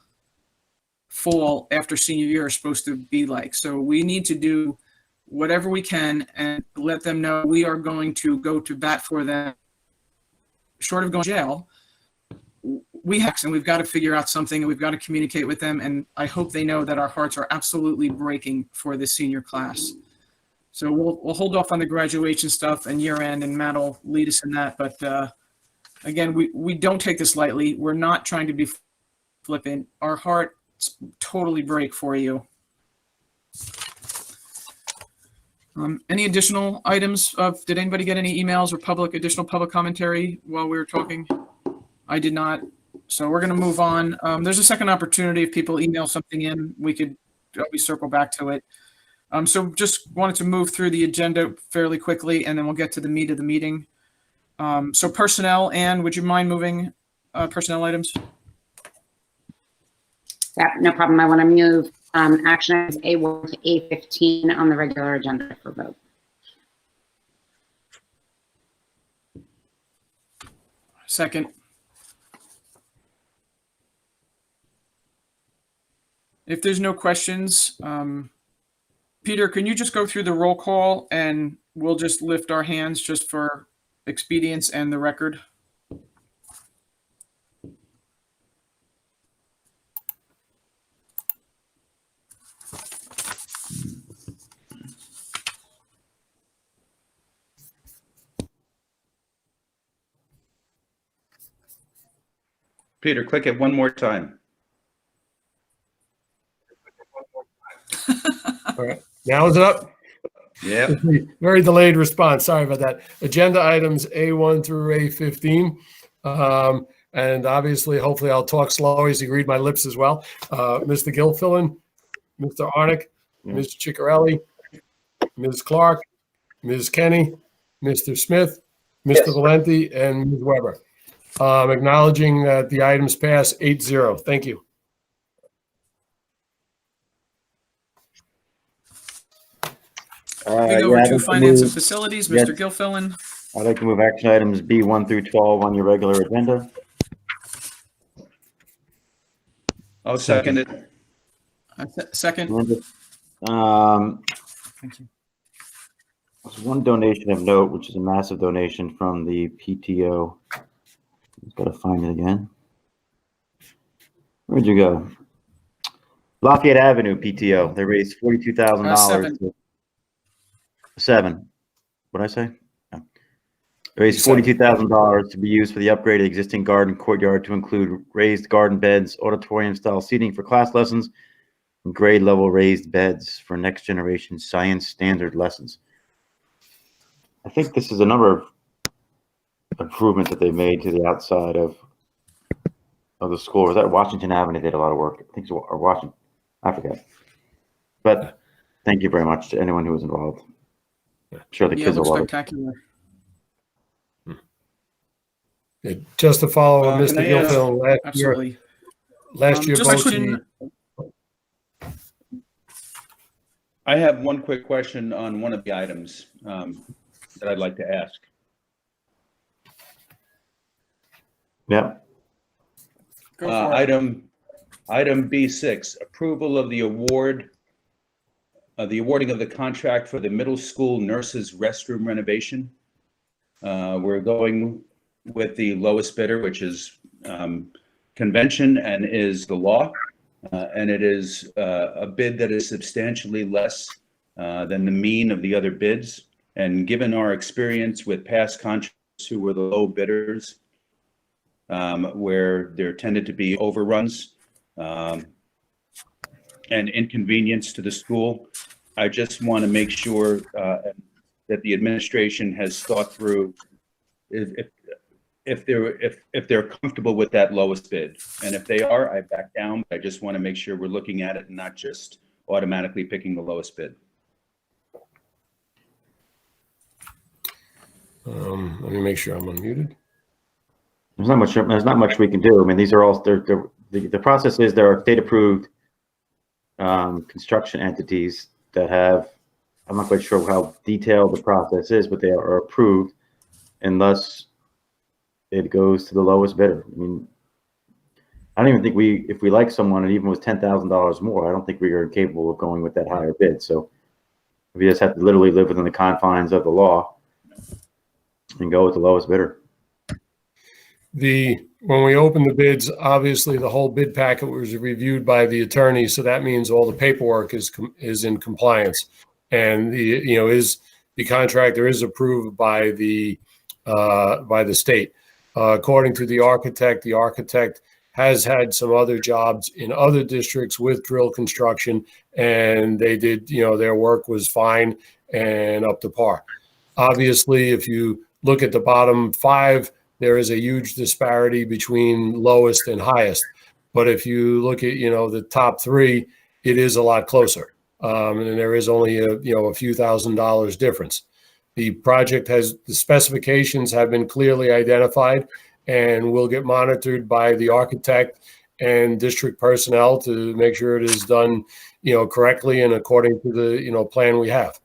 fall after senior year is supposed to be like. So we need to do whatever we can and let them know we are going to go to bat for them. Short of going to jail, we've got to figure out something, and we've got to communicate with them. And I hope they know that our hearts are absolutely breaking for the senior class. So we'll hold off on the graduation stuff and year end, and Matt will lead us in that. But again, we don't take this lightly. We're not trying to be flippant. Our hearts totally break for you. Any additional items did anybody get any emails or additional public commentary while we were talking? I did not. So we're going to move on. There's a second opportunity. If people email something in, we could always circle back to it. So just wanted to move through the agenda fairly quickly, and then we'll get to the meat of the meeting. So personnel, Anne, would you mind moving personnel items? Yeah, no problem. I want to move action items A1 to A15 on the regular agenda for vote. Second. If there's no questions, Peter, can you just go through the roll call, and we'll just lift our hands just for expedience and the record? Peter, click it one more time. All right. Now is it up? Yeah. Very delayed response. Sorry about that. Agenda items A1 through A15. And obviously, hopefully I'll talk slow as you read my lips as well. Mr. Gilfillan, Mr. Arnick, Mr. Ciccarelli, Ms. Clark, Ms. Kenny, Mr. Smith, Mr. Valenti, and Ms. Weber. Acknowledging that the items pass 8-0. Thank you. Moving over to finance and facilities, Mr. Gilfillan. I'd like to move action items B1 through 12 on your regular agenda. I'll second it. Second. Thank you. There's one donation of note, which is a massive donation from the PTO. Just gotta find it again. Where'd you go? Lafayette Avenue PTO. They raised $42,000. 7. 7. What'd I say? No. They raised Seven. $42,000 to be used for the upgrade of the existing garden courtyard to include raised garden beds, auditorium-style seating for class lessons, and grade-level raised beds for next-generation science standard lessons. I think this is a number of improvements that they made to the outside of the school. Was that Washington Avenue? They did a lot of work. I think it's or Washington. I forget. But thank you very much to anyone who was involved. I'm sure the Yeah, it kids will looks love it. spectacular. Just to follow up, Can Mr. I ask- Gilfillan, Absolutely. last year Just a vote, question. I have one quick question on one of the items that I'd like to ask. Yeah. Go for it. Item B6, approval of the awarding of the contract for the middle school nurses restroom renovation. We're going with the lowest bidder, which is convention and is the law. And it is a bid that is substantially less than the mean of the other bids. And given our experience with past contracts who were the low bidders, where there tended to be overruns and inconvenience to the school, I just want to make sure that the administration has thought through if they're comfortable with that lowest bid. And if they are, I back down. I just want to make sure we're looking at it and not just automatically picking the lowest bid. let me make sure I'm unmuted. There's not much we can do. I mean, these are all, the process is there are state approved construction entities that have, I'm not quite sure how detailed the process is, but they are approved, and thus it goes to the lowest bidder. I mean, I don't even think if we like someone and even was $10,000 more, I don't think we are capable of going with that higher bid. So we just have to literally live within the confines of the law and go with the lowest bidder. When we opened the bids, obviously the whole bid packet was reviewed by the attorney, so that means all the paperwork is in compliance, and the contractor is approved by the state. According to the architect has had some other jobs in other districts with drill construction, and they did, their work was fine and up to par. Obviously, if you look at the bottom 5, there is a huge disparity between lowest and highest. But if you look at, the top 3, it is a lot closer. And there is only a few $1,000s difference. The project the specifications have been clearly identified and will get monitored by the architect and district personnel to make sure it is done, correctly and according to the, plan we have.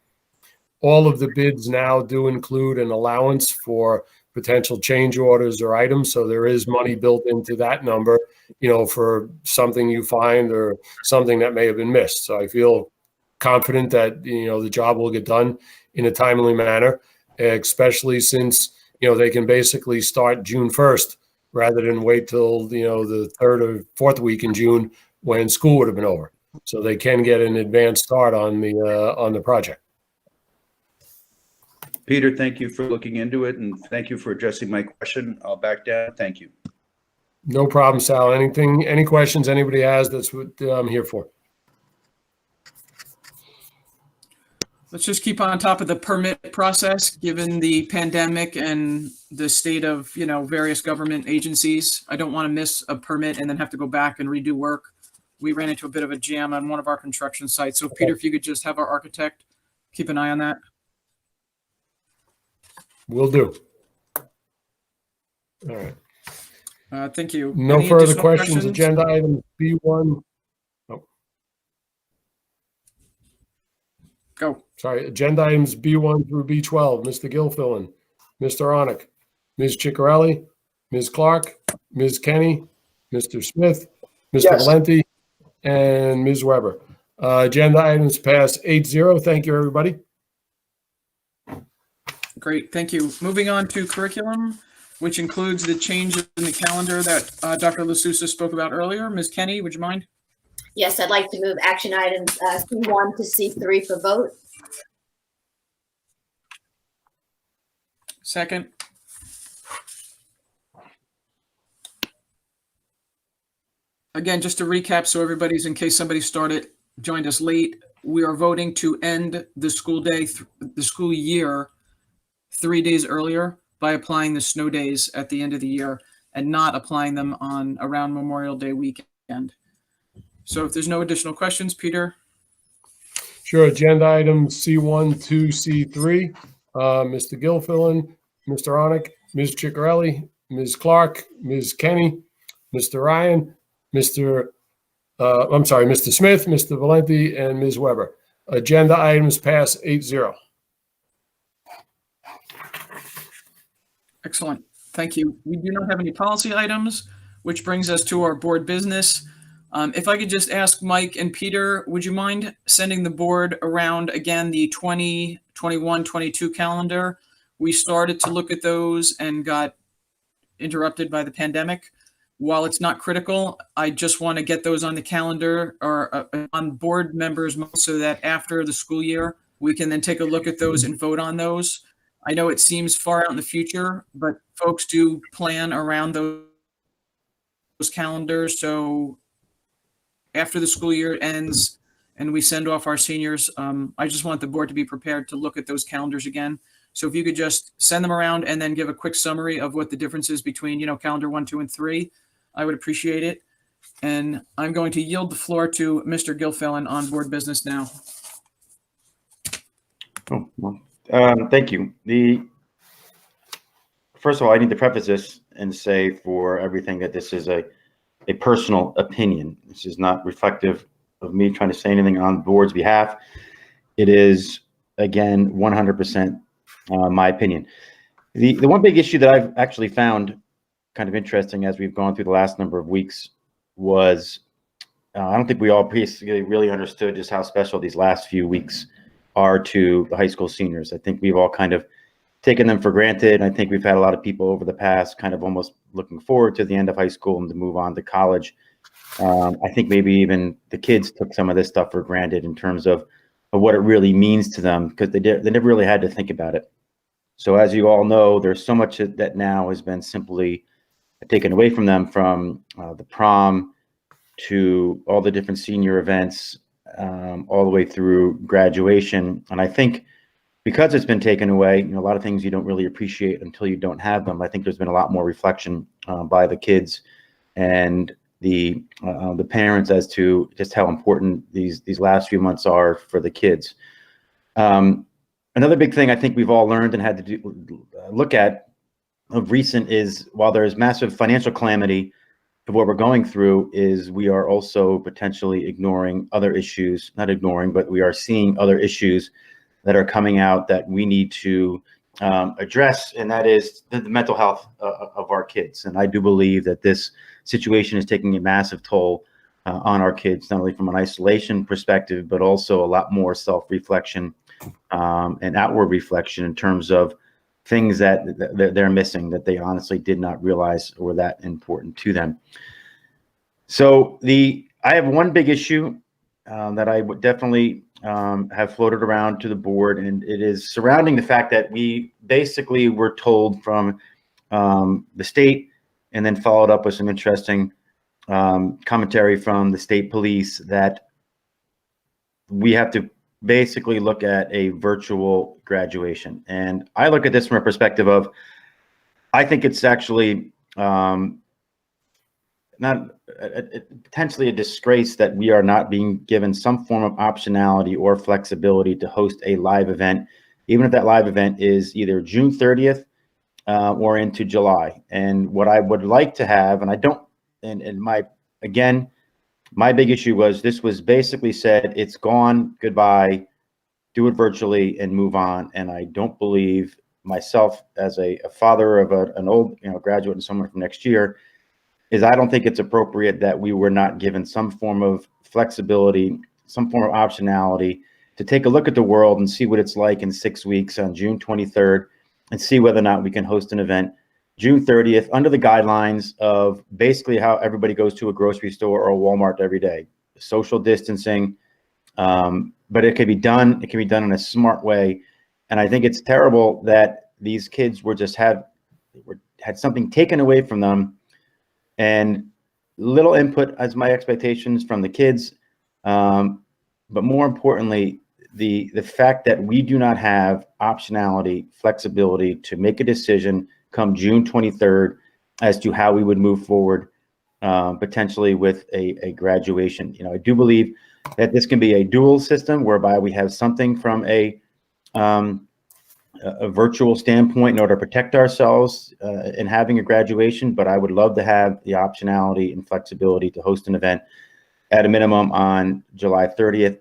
All of the bids now do include an allowance for potential change orders or items. So there is money built into that number, for something you find or something that may have been missed. So I feel confident that, the job will get done in a timely manner, especially since, they can basically start June 1st rather than wait till, the 3rd or 4th week in June when school would have been over. So they can get an advanced start on the project. Peter, thank you for looking into it, and thank you for addressing my question. I'll back down. Thank you. No problem, Sal. Any questions anybody has, that's what I'm here for. Let's just keep on top of the permit process, given the pandemic and the state of, various government agencies. I don't want to miss a permit and then have to go back and redo work. We ran into a bit of a jam on one of our construction sites. So Peter, if you could just have our architect keep an eye on that. Will do. All right. Thank you. No Any further additional questions. Agenda item B1. Oh, Go. sorry. Agenda items B1 through B12. Mr. Gilfillan, Mr. Onick, Ms. Ciccarelli, Ms. Clark, Ms. Kenny, Mr. Smith, Mr. Yes. Valenti, and Ms. Weber. Agenda items passed 8-0. Thank you, everybody. Great, thank you. Moving on to curriculum, which includes the changes in the calendar that Dr. LaSousa spoke about earlier. Ms. Kenny, would you mind? Yes, I'd like to move action items C1 to C3 for vote. Second. Again, just to recap, so everybody's, in case somebody joined us late, we are voting to end the school day, the school year 3 days earlier by applying the snow days at the end of the year and not applying them on around Memorial Day weekend. So if there's no additional questions, Peter? Sure. Agenda items C1 to C3. Mr. Gilfillan, Mr. Onick, Ms. Ciccarelli, Ms. Clark, Ms. Kenny, Mr. Ryan, Mr. Smith, Mr. Valenti, and Ms. Weber. Agenda items pass 8-0. Excellent. Thank you. We do not have any policy items, which brings us to our board business. If I could just ask Mike and Peter, would you mind sending the board around again the 2021-22 calendar? We started to look at those and got interrupted by the pandemic. While it's not critical, I just want to get those on the calendar or on board members so that after the school year, we can then take a look at those and vote on those. I know it seems far out in the future, but folks do plan around those calendars. So after the school year ends and we send off our seniors, I just want the board to be prepared to look at those calendars again. So if you could just send them around and then give a quick summary of what the difference is between, calendar 1, 2, and 3, I would appreciate it. And I'm going to yield the floor to Mr. Gilfillan on board business now. Oh, well, thank you. First of all, I need to preface this and say for everything that this is a personal opinion. This is not reflective of me trying to say anything on the board's behalf. It is, again, 100% my opinion. The one big issue that I've actually found kind of interesting as we've gone through the last number of weeks was I don't think we all basically really understood just how special these last few weeks are to the high school seniors. I think we've all kind of taken them for granted. I think we've had a lot of people over the past kind of almost looking forward to the end of high school and to move on to college. I think maybe even the kids took some of this stuff for granted in terms of what it really means to them because they never really had to think about it. So as you all know, there's so much that now has been simply taken away from them, from the prom to all the different senior events, all the way through graduation. And I think because it's been taken away, a lot of things you don't really appreciate until you don't have them. I think there's been a lot more reflection by the kids and the parents as to just how important these last few months are for the kids. Another big thing I think we've all learned and had to look at of recent is while there's massive financial calamity of what we're going through, is we are also potentially ignoring other issues, not ignoring, but we are seeing other issues that are coming out that we need to address, and that is the mental health of our kids. And I do believe that this situation is taking a massive toll on our kids, not only from an isolation perspective, but also a lot more self-reflection and outward reflection in terms of things that they're missing that they honestly did not realize were that important to them. So I have one big issue that I would definitely have floated around to the board, and it is surrounding the fact that we basically were told from the state and then followed up with some interesting commentary from the state police that we have to basically look at a virtual graduation. And I look at this from a perspective of, I think it's actually potentially a disgrace that we are not being given some form of optionality or flexibility to host a live event, even if that live event is either June 30th or into July. And what I would like to have, and I don't, and my big issue was this was basically said, it's gone, goodbye, do it virtually and move on. And I don't believe myself as a father of an old graduate and someone from next year, I don't think it's appropriate that we were not given some form of flexibility some form of optionality to take a look at the world and see what it's like in 6 weeks on June 23rd, and see whether or not we can host an event June 30th under the guidelines of basically how everybody goes to a grocery store or a Walmart every day, social distancing. But it can be done. It can be done in a smart way. And I think it's terrible that these kids had something taken away from them, and little input as my expectations from the kids. But more importantly, the fact that we do not have optionality, flexibility to make a decision come June 23rd as to how we would move forward, potentially with a graduation. I do believe that this can be a dual system whereby we have something from a virtual standpoint in order to protect ourselves in having a graduation, but I would love to have the optionality and flexibility to host an event at a minimum on July 30th.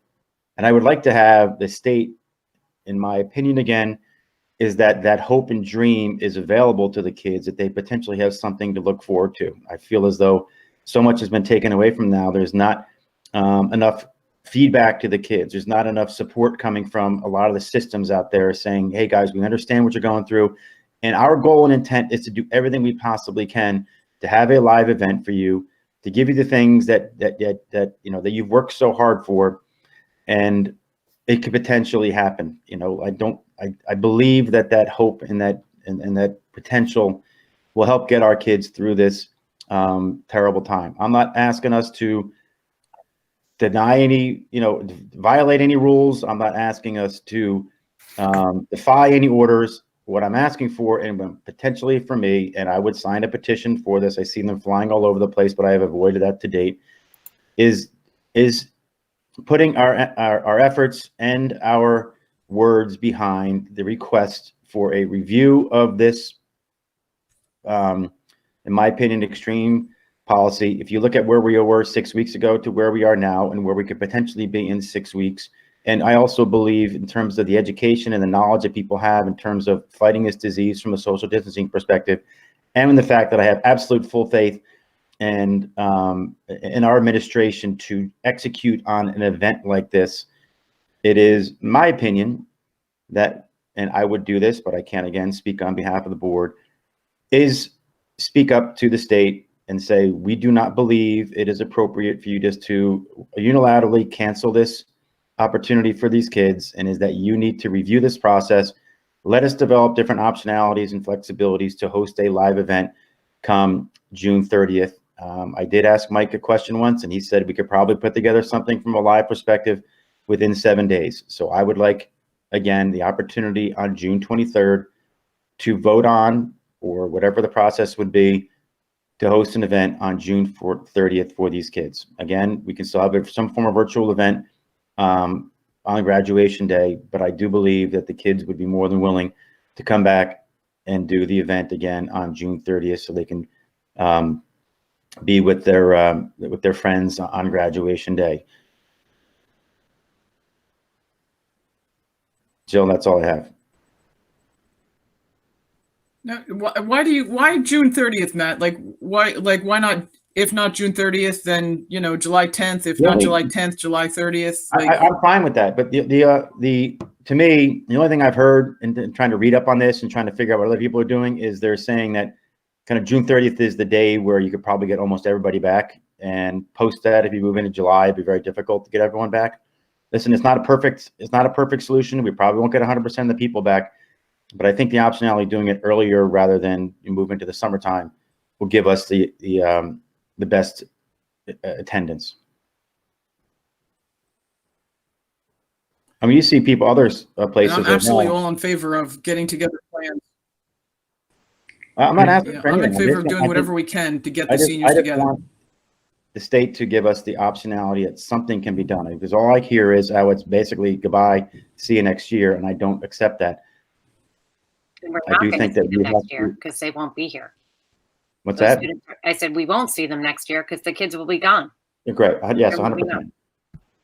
And I would like to have the state, in my opinion, again, is that hope and dream is available to the kids, that they potentially have something to look forward to. I feel as though so much has been taken away from now. There's not enough feedback to the kids. There's not enough support coming from a lot of the systems out there saying, hey guys, we understand what you're going through. And our goal and intent is to do everything we possibly can to have a live event for you, to give you the things that you've worked so hard for, and it could potentially happen. I believe that hope and that potential will help get our kids through this terrible time. I'm not asking us to deny any, violate any rules. I'm not asking us to defy any orders. What I'm asking for, and potentially for me, and I would sign a petition for this, I see them flying all over the place, but I have avoided that to date, is putting our efforts and our words behind the request for a review of this, in my opinion, extreme policy. If you look at where we were 6 weeks ago to where we are now and where we could potentially be in 6 weeks. And I also believe in terms of the education and the knowledge that people have in terms of fighting this disease from a social distancing perspective, and in the fact that I have absolute full faith and in our administration to execute on an event like this. It is my opinion that, and I would do this, but I can't again speak on behalf of the board, is speak up to the state and say, we do not believe it is appropriate for you just to unilaterally cancel this opportunity for these kids, and is that you need to review this process. Let us develop different optionalities and flexibilities to host a live event come June 30th. I did ask Mike a question once, and he said we could probably put together something from a live perspective within 7 days. So I would like, again, the opportunity on June 23rd to vote on, or whatever the process would be, to host an event on June 30th for these kids. Again, we can still have some form of virtual event on graduation day, but I do believe that the kids would be more than willing to come back and do the event again on June 30th, so they can be with their friends on graduation day. Jill, that's all I have. Now, why June 30th, Matt? Why not? If not June 30th, then July 10th. If not July 10th, July 30th. I'm fine with that. But to me, the only thing I've heard and trying to read up on this and trying to figure out what other people are doing is they're saying that kind of June 30th is the day where you could probably get almost everybody back, and post that, if you move into July, it'd be very difficult to get everyone back. Listen, it's not a perfect solution. We probably won't get 100% of the people back, but I think the optionality of doing it earlier rather than you move into the summertime will give us the best attendance. I mean, you see people, places. And I'm absolutely all in favor of getting together plans. I'm not asking for anything. I'm in favor of doing whatever we can to get the seniors together. I want the state to give us the optionality that something can be done, because all I hear is, oh, it's basically goodbye, see you next year, and I don't accept that. And we're not going to see them next year because they won't be here. What's that? I said we won't see them next year because the kids will be gone. You're great. Yes, 100%.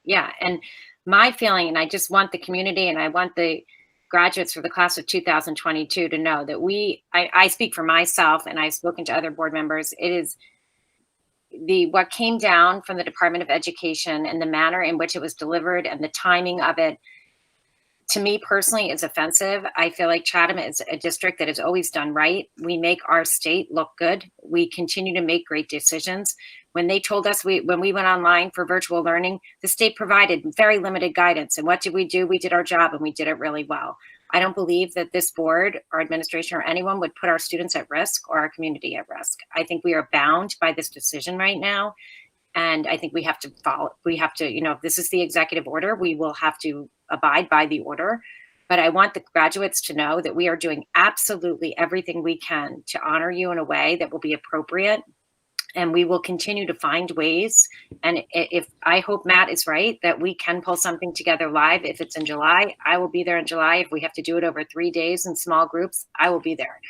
Yeah, and my feeling, and I just want the community and I want the graduates for the class of 2022 to know that I speak for myself, and I've spoken to other board members. It is what came down from the Department of Education and the manner in which it was delivered and the timing of it, to me personally, is offensive. I feel like Chatham is a district that has always done right. We make our state look good. We continue to make great decisions. When they told us, when we went online for virtual learning, the state provided very limited guidance. And what did we do? We did our job, and we did it really well. I don't believe that this board or administration or anyone would put our students at risk or our community at risk. I think we are bound by this decision right now. And I think we have to follow, if this is the executive order, we will have to abide by the order. But I want the graduates to know that we are doing absolutely everything we can to honor you in a way that will be appropriate. And we will continue to find ways. And I hope Matt is right, that we can pull something together live. If it's in July, I will be there in July. If we have to do it over 3 days in small groups, I will be there.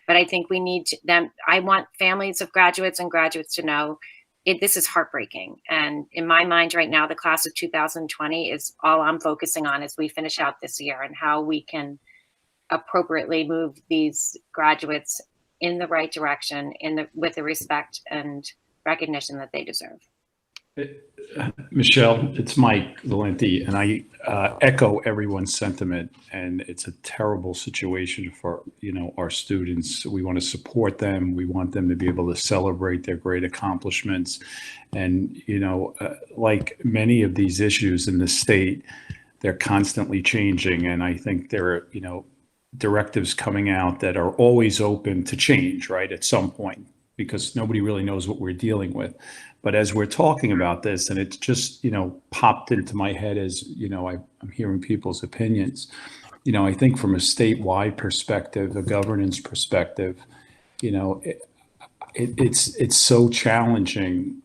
But I think we need them. I want families of graduates and graduates to know this is heartbreaking. And in my mind right now, the class of 2020 is all I'm focusing on as we finish out this year and how we can appropriately move these graduates in the right direction, with the respect and recognition that they deserve. Michelle, it's Mike Valenti, and I echo everyone's sentiment. And it's a terrible situation for our students. We want to support them. We want them to be able to celebrate their great accomplishments. And like many of these issues in the state, they're constantly changing. And I think there are directives coming out that are always open to change, right, at some point, because nobody really knows what we're dealing with. But as we're talking about this, and it's just, popped into my head as, I'm hearing people's opinions, I think from a statewide perspective, a governance perspective, it's so challenging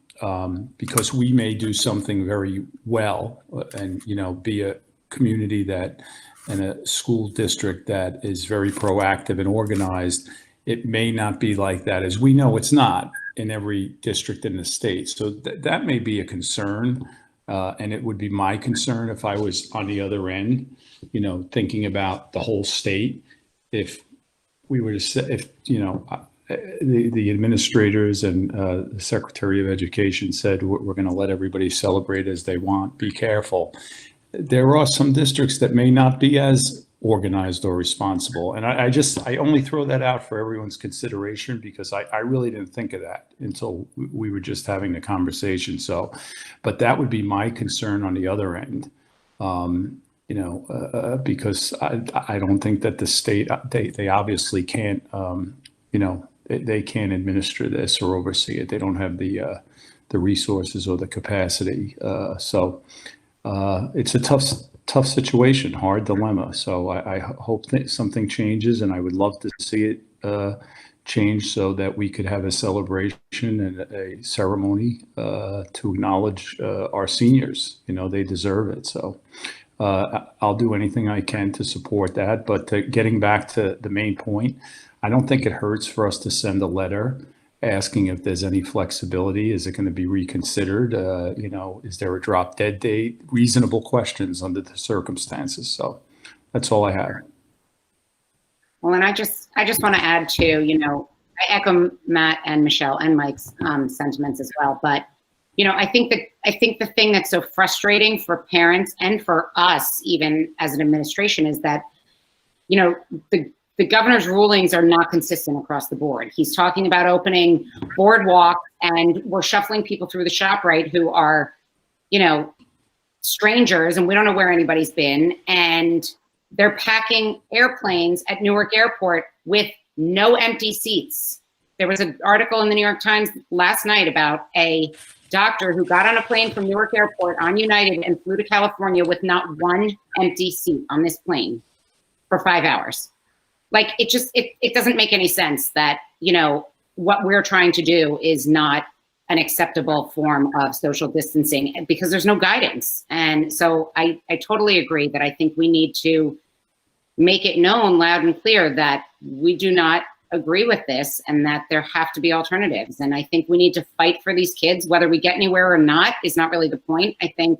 because we may do something very well and, be a community that and a school district that is very proactive and organized. It may not be like that, as we know it's not in every district in the state. So that may be a concern. And it would be my concern if I was on the other end, thinking about the whole state. If we were to say, the administrators and the Secretary of Education said, we're going to let everybody celebrate as they want, be careful. There are some districts that may not be as organized or responsible. And I only throw that out for everyone's consideration, because I really didn't think of that until we were just having the conversation. So, but that would be my concern on the other end, because I don't think that the state, they obviously can't, they can't administer this or oversee it. They don't have the resources or the capacity. So it's a tough situation, hard dilemma. So I hope that something changes, and I would love to see it change so that we could have a celebration and a ceremony to acknowledge our seniors. They deserve it. So I'll do anything I can to support that. But getting back to the main point, I don't think it hurts for us to send a letter asking if there's any flexibility. Is it going to be reconsidered? Is there a drop dead date? Reasonable questions under the circumstances. So that's all I have. Well, and I just want to add to, I echo Matt and Michelle and Mike's sentiments as well. But, I think the thing that's so frustrating for parents and for us, even as an administration, is that, the governor's rulings are not consistent across the board. He's talking about opening boardwalk, and we're shuffling people through the ShopRite who are, strangers, and we don't know where anybody's been. And they're packing airplanes at Newark Airport with no empty seats. There was an article in the New York Times last night about a doctor who got on a plane from Newark Airport on United and flew to California with not one empty seat on this plane for 5 hours. Like, it doesn't make any sense that, what we're trying to do is not an acceptable form of social distancing, because there's no guidance. And so I totally agree that I think we need to make it known loud and clear that we do not agree with this and that there have to be alternatives. And I think we need to fight for these kids. Whether we get anywhere or not is not really the point. I think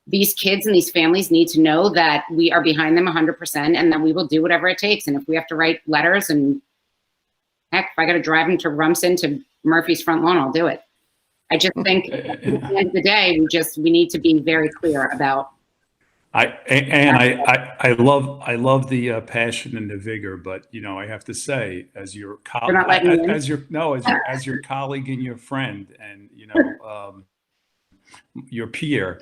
these kids and these families need to know that we are behind them 100% and that we will do whatever it takes. And if we have to write letters, and heck, if I got to drive them to Rumson to Murphy's front lawn, I'll do it. I just think at the end of the day, we need to be very clear about. I love the passion and the vigor, but I have to say, as your You're not letting me in? as your colleague and your friend, and your peer,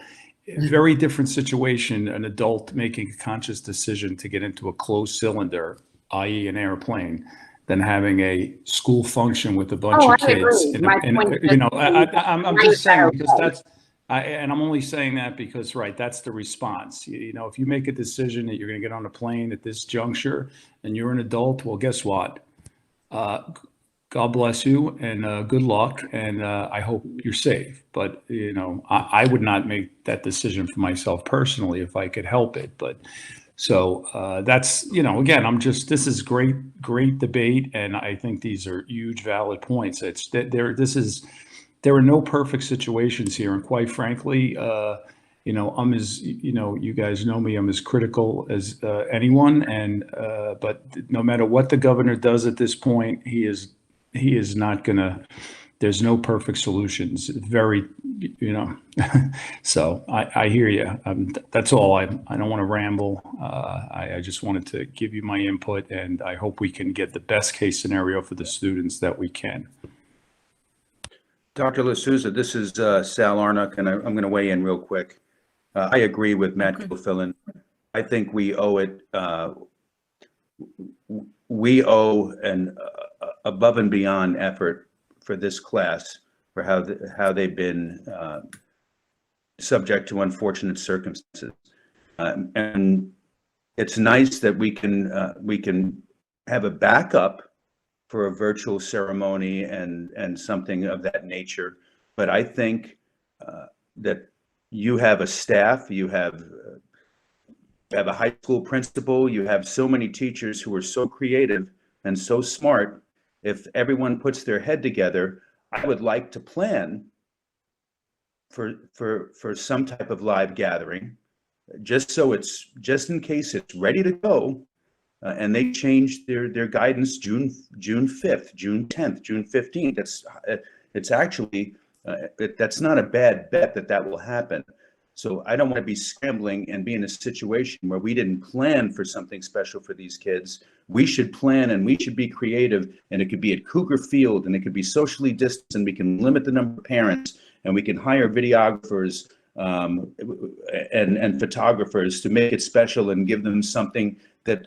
very different situation. An adult making a conscious decision to get into a closed cylinder, i.e., an airplane, than having a school function with a bunch of kids. I'm just saying, because and I'm only saying that because, right, that's the response. If you make a decision that you're going to get on a plane at this juncture and you're an adult, well, guess what? God bless you and good luck. And I hope you're safe. But, I would not make that decision for myself personally if I could help it. But so that's, again, this is great debate. And I think these are huge, valid points. There are no perfect situations here. And quite frankly, I'm as, you guys know me, I'm as critical as anyone. And, but no matter what the governor does at this point, he is not gonna, there's no perfect solutions. Very, so I hear you. That's all. I don't want to ramble. I just wanted to give you my input, and I hope we can get the best case scenario for the students that we can. Dr. L'Souza, this is Sal Arnott, and I'm going to weigh in real quick. I agree with Matt Gilfillan. I think we owe it. We owe an above and beyond effort for this class for how they've been subject to unfortunate circumstances, and it's nice that we can have a backup for a virtual ceremony and something of that nature. But I think that you have a staff, you have a high school principal, you have so many teachers who are so creative and so smart. If everyone puts their head together, I would like to plan for some type of live gathering, just in case it's ready to go. And they changed their guidance June 5th, June 10th, June 15th. It's actually, that's not a bad bet that will happen. So I don't want to be scrambling and be in a situation where we didn't plan for something special for these kids. We should plan and we should be creative, and it could be at Cougar Field and it could be socially distanced, and we can limit the number of parents, and we can hire videographers and photographers to make it special and give them something that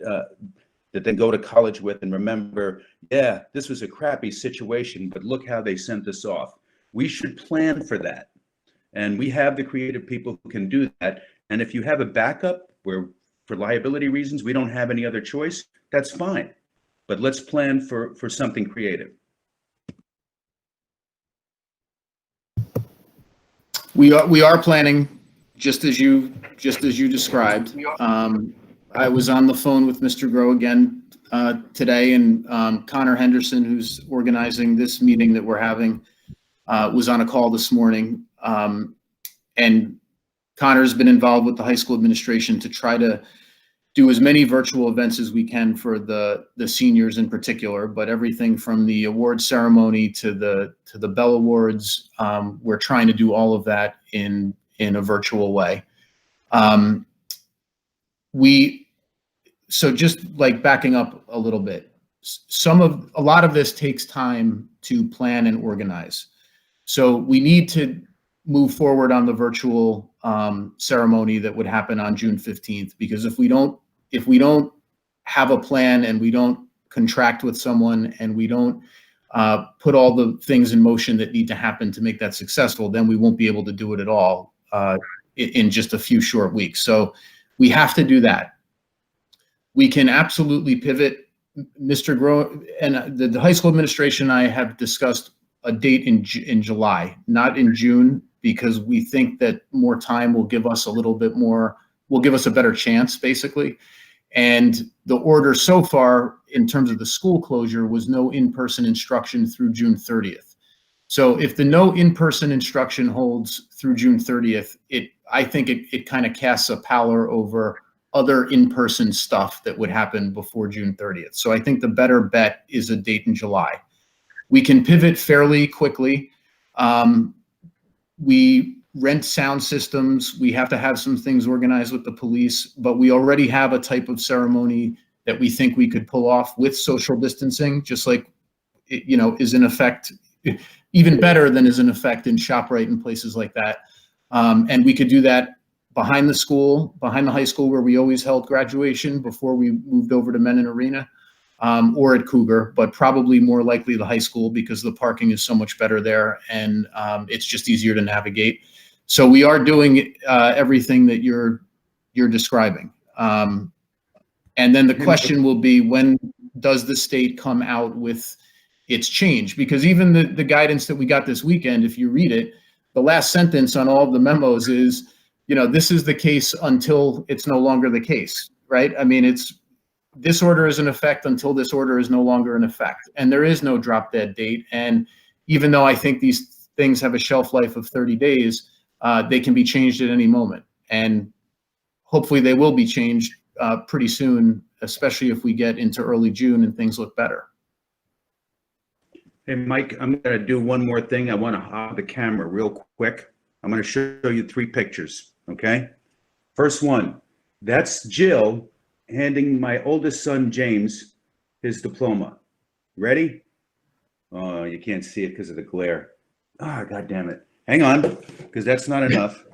they go to college with and remember, yeah, this was a crappy situation, but look how they sent this off. We should plan for that. And we have the creative people who can do that. And if you have a backup where for liability reasons, we don't have any other choice, that's fine. But let's plan for something creative. We are planning just as you described. I was on the phone with Mr. Groh again today, and Connor Henderson, who's organizing this meeting that we're having, was on a call this morning. And Connor's been involved with the high school administration to try to do as many virtual events as we can for the seniors in particular, but everything from the award ceremony to the Bell Awards, we're trying to do all of that in a virtual way. So just like backing up a little bit, a lot of this takes time to plan and organize. So we need to move forward on the virtual ceremony that would happen on June 15th, because if we don't have a plan and we don't contract with someone and we don't put all the things in motion that need to happen to make that successful, then we won't be able to do it at all in just a few short weeks. So we have to do that. We can absolutely pivot. Mr. Groh and the high school administration and I have discussed a date in July, not in June, because we think that more time will give us a better chance, basically. And the order so far in terms of the school closure was no in-person instruction through June 30th. So if the no in-person instruction holds through June 30th, I think it kind of casts a pallor over other in-person stuff that would happen before June 30th. So I think the better bet is a date in July. We can pivot fairly quickly. We rent sound systems. We have to have some things organized with the police, but we already have a type of ceremony that we think we could pull off with social distancing, just like it, is in effect, even better than is in effect in ShopRite and places like that. And we could do that behind the school, behind the high school where we always held graduation before we moved over to Menon Arena, or at Cougar, but probably more likely the high school because the parking is so much better there and it's just easier to navigate. So we are doing everything that you're describing. And then the question will be, when does the state come out with its change? Because even the guidance that we got this weekend, if you read it, the last sentence on all of the memos is, this is the case until it's no longer the case, right? I mean, this order is in effect until this order is no longer in effect. And there is no drop dead date. And even though I think these things have a shelf life of 30 days, they can be changed at any moment. And hopefully they will be changed pretty soon, especially if we get into early June and things look better. Hey, Mike, I'm going to do one more thing. I want to hop the camera real quick. I'm going to show you 3 pictures, okay? First one, that's Jill handing my oldest son, James, his diploma. Ready? Oh, you can't see it because of the glare. Ah, God damn it. Hang on, because that's not enough.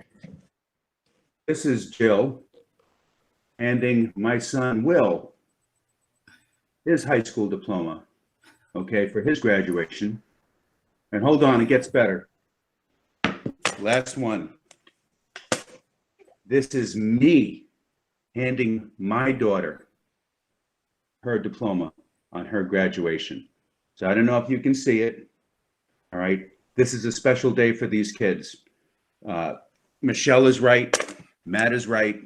This is Jill handing my son, Will, his high school diploma, okay, for his graduation. And hold on, it gets better. Last one. This is me handing my daughter her diploma on her graduation. So I don't know if you can see it. All right. This is a special day for these kids. Michelle is right. Matt is right.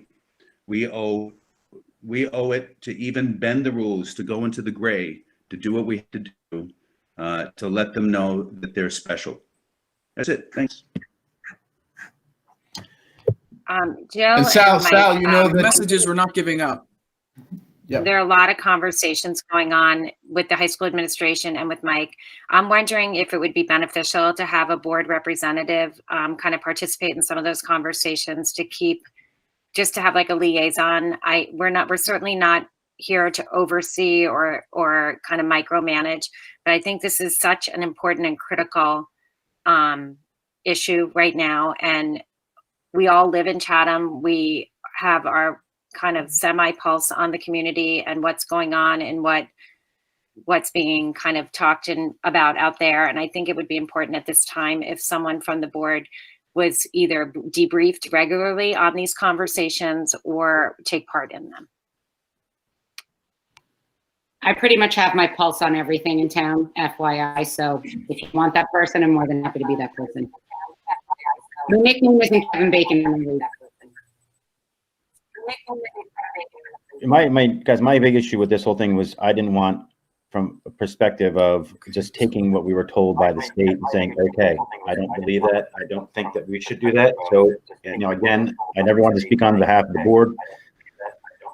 We owe it to even bend the rules, to go into the gray, to do what we have to do, to let them know that they're special. That's it. Thanks. Jill And Sal, Mike, that Messages, we're not giving up. Yep. There are a lot of conversations going on with the high school administration and with Mike. I'm wondering if it would be beneficial to have a board representative kind of participate in some of those conversations, to keep, just to have like a liaison. We're certainly not here to oversee or kind of micromanage, but I think this is such an important and critical issue right now. And we all live in Chatham. We have our kind of semi-pulse on the community and what's going on and what's being kind of talked about out there. And I think it would be important at this time if someone from the board was either debriefed regularly on these conversations or take part in them. I pretty much have my pulse on everything in town, FYI. So if you want that person, I'm more than happy to be that person. My nickname isn't Kevin Bacon. My big issue with this whole thing was I didn't want, from a perspective of just taking what we were told by the state and saying, okay, I don't believe that. I don't think that we should do that. So, again, I never wanted to speak on behalf of the board,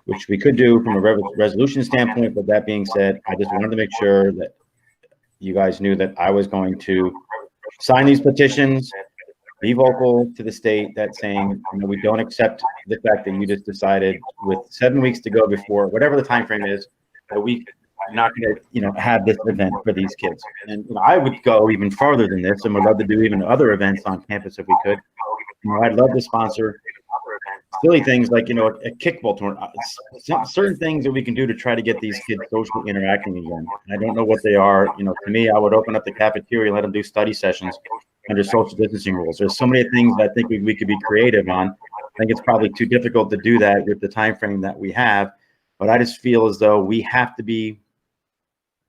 which we could do from a resolution standpoint. But that being said, I just wanted to make sure that you guys knew that I was going to sign these petitions, be vocal to the state that saying, we don't accept the fact that you just decided with 7 weeks to go before whatever the time frame is, that we are not going to, have this event for these kids. And I would go even farther than this, and would love to do even other events on campus if we could. I'd love to sponsor silly things like, a kickball tournament, certain things that we can do to try to get these kids socially interacting again. And I don't know what they are. To me, I would open up the cafeteria and let them do study sessions under social distancing rules. There's so many things that I think we could be creative on. I think it's probably too difficult to do that with the time frame that we have. But I just feel as though we have to be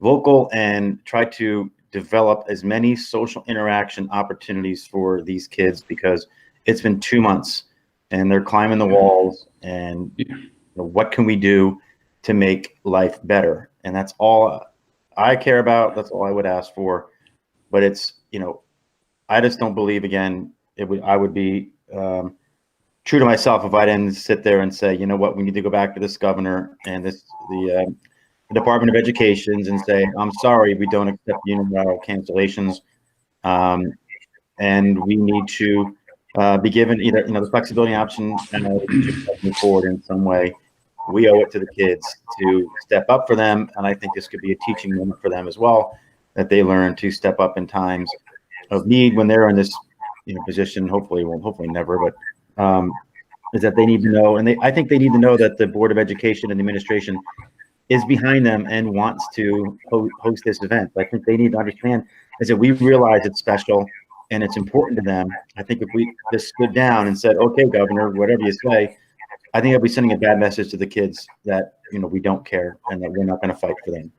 vocal and try to develop as many social interaction opportunities for these kids, because it's been 2 months and they're climbing the walls, and what can we do to make life better? And that's all I care about. That's all I would ask for. But it's, I just don't believe, again, I would be true to myself if I didn't sit there and say, we need to go back to this governor and the Department of Education and say, I'm sorry, we don't accept unilateral cancellations. and we need to be given either, the flexibility option and move forward in some way. We owe it to the kids to step up for them, and I think this could be a teaching moment for them as well, that they learn to step up in times of need when they're in this, position. Hopefully never, but is that they need to know, and I think they need to know that the Board of Education and the administration is behind them and wants to host this event. I think they need to understand is that we realize it's special and it's important to them. I think if we just stood down and said, okay, Governor, whatever you say, I think I'll be sending a bad message to the kids that, we don't care and that we're not going to fight for them.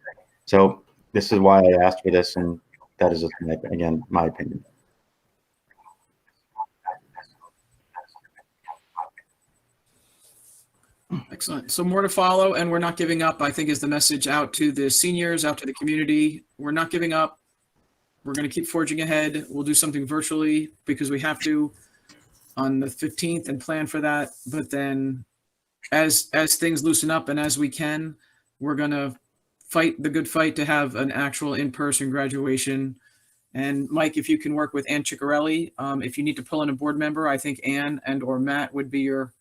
So this is why I asked for this. And that is, again, my opinion. Excellent. So more to follow, and we're not giving up, I think, is the message out to the seniors, out to the community. We're not giving up. We're going to keep forging ahead. We'll do something virtually because we have to on the 15th and plan for that. But then as things loosen up and as we can, we're going to fight the good fight to have an actual in-person graduation. And Mike, if you can work with Ann Ciccarelli, if you need to pull in a board member, I think Ann and or Matt would be your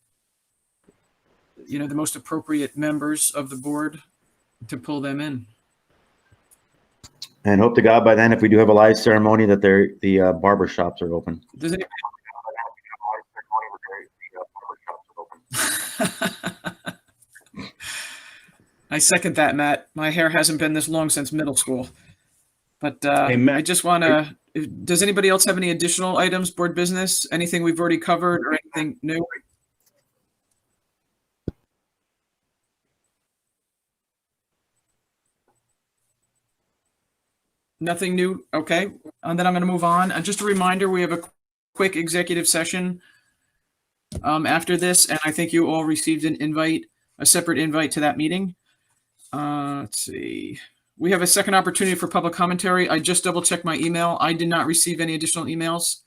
the most appropriate members of the board to pull them in. And hope to God by then, if we do have a live ceremony, that the barber shops are open. Does it? I second that, Matt. My hair hasn't been this long since middle school. But Hey, Matt, I just want to, does anybody else have any additional items, board business, anything we've already covered or anything new? Nothing new. Okay. And then I'm going to move on. And just a reminder, we have a quick executive session after this. And I think you all received an invite, a separate invite to that meeting. Let's see. We have a second opportunity for public commentary. I just double checked my email. I did not receive any additional emails.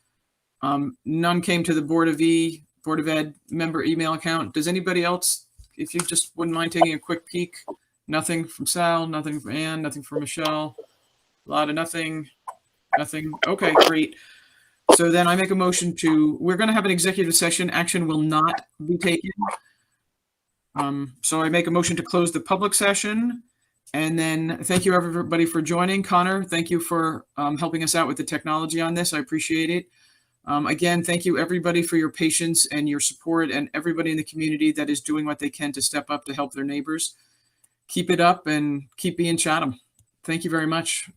None came to the Board of Ed member email account. Does anybody else, if you just wouldn't mind taking a quick peek? Nothing from Sal, nothing from Ann, nothing from Michelle. A lot of nothing. Okay, great. So then I make a motion we're going to have an executive session. Action will not be taken. So I make a motion to close the public session. And then thank you everybody for joining. Connor, thank you for helping us out with the technology on this. I appreciate it. Again, thank you everybody for your patience and your support and everybody in the community that is doing what they can to step up to help their neighbors. Keep it up and keep being Chatham. Thank you very much.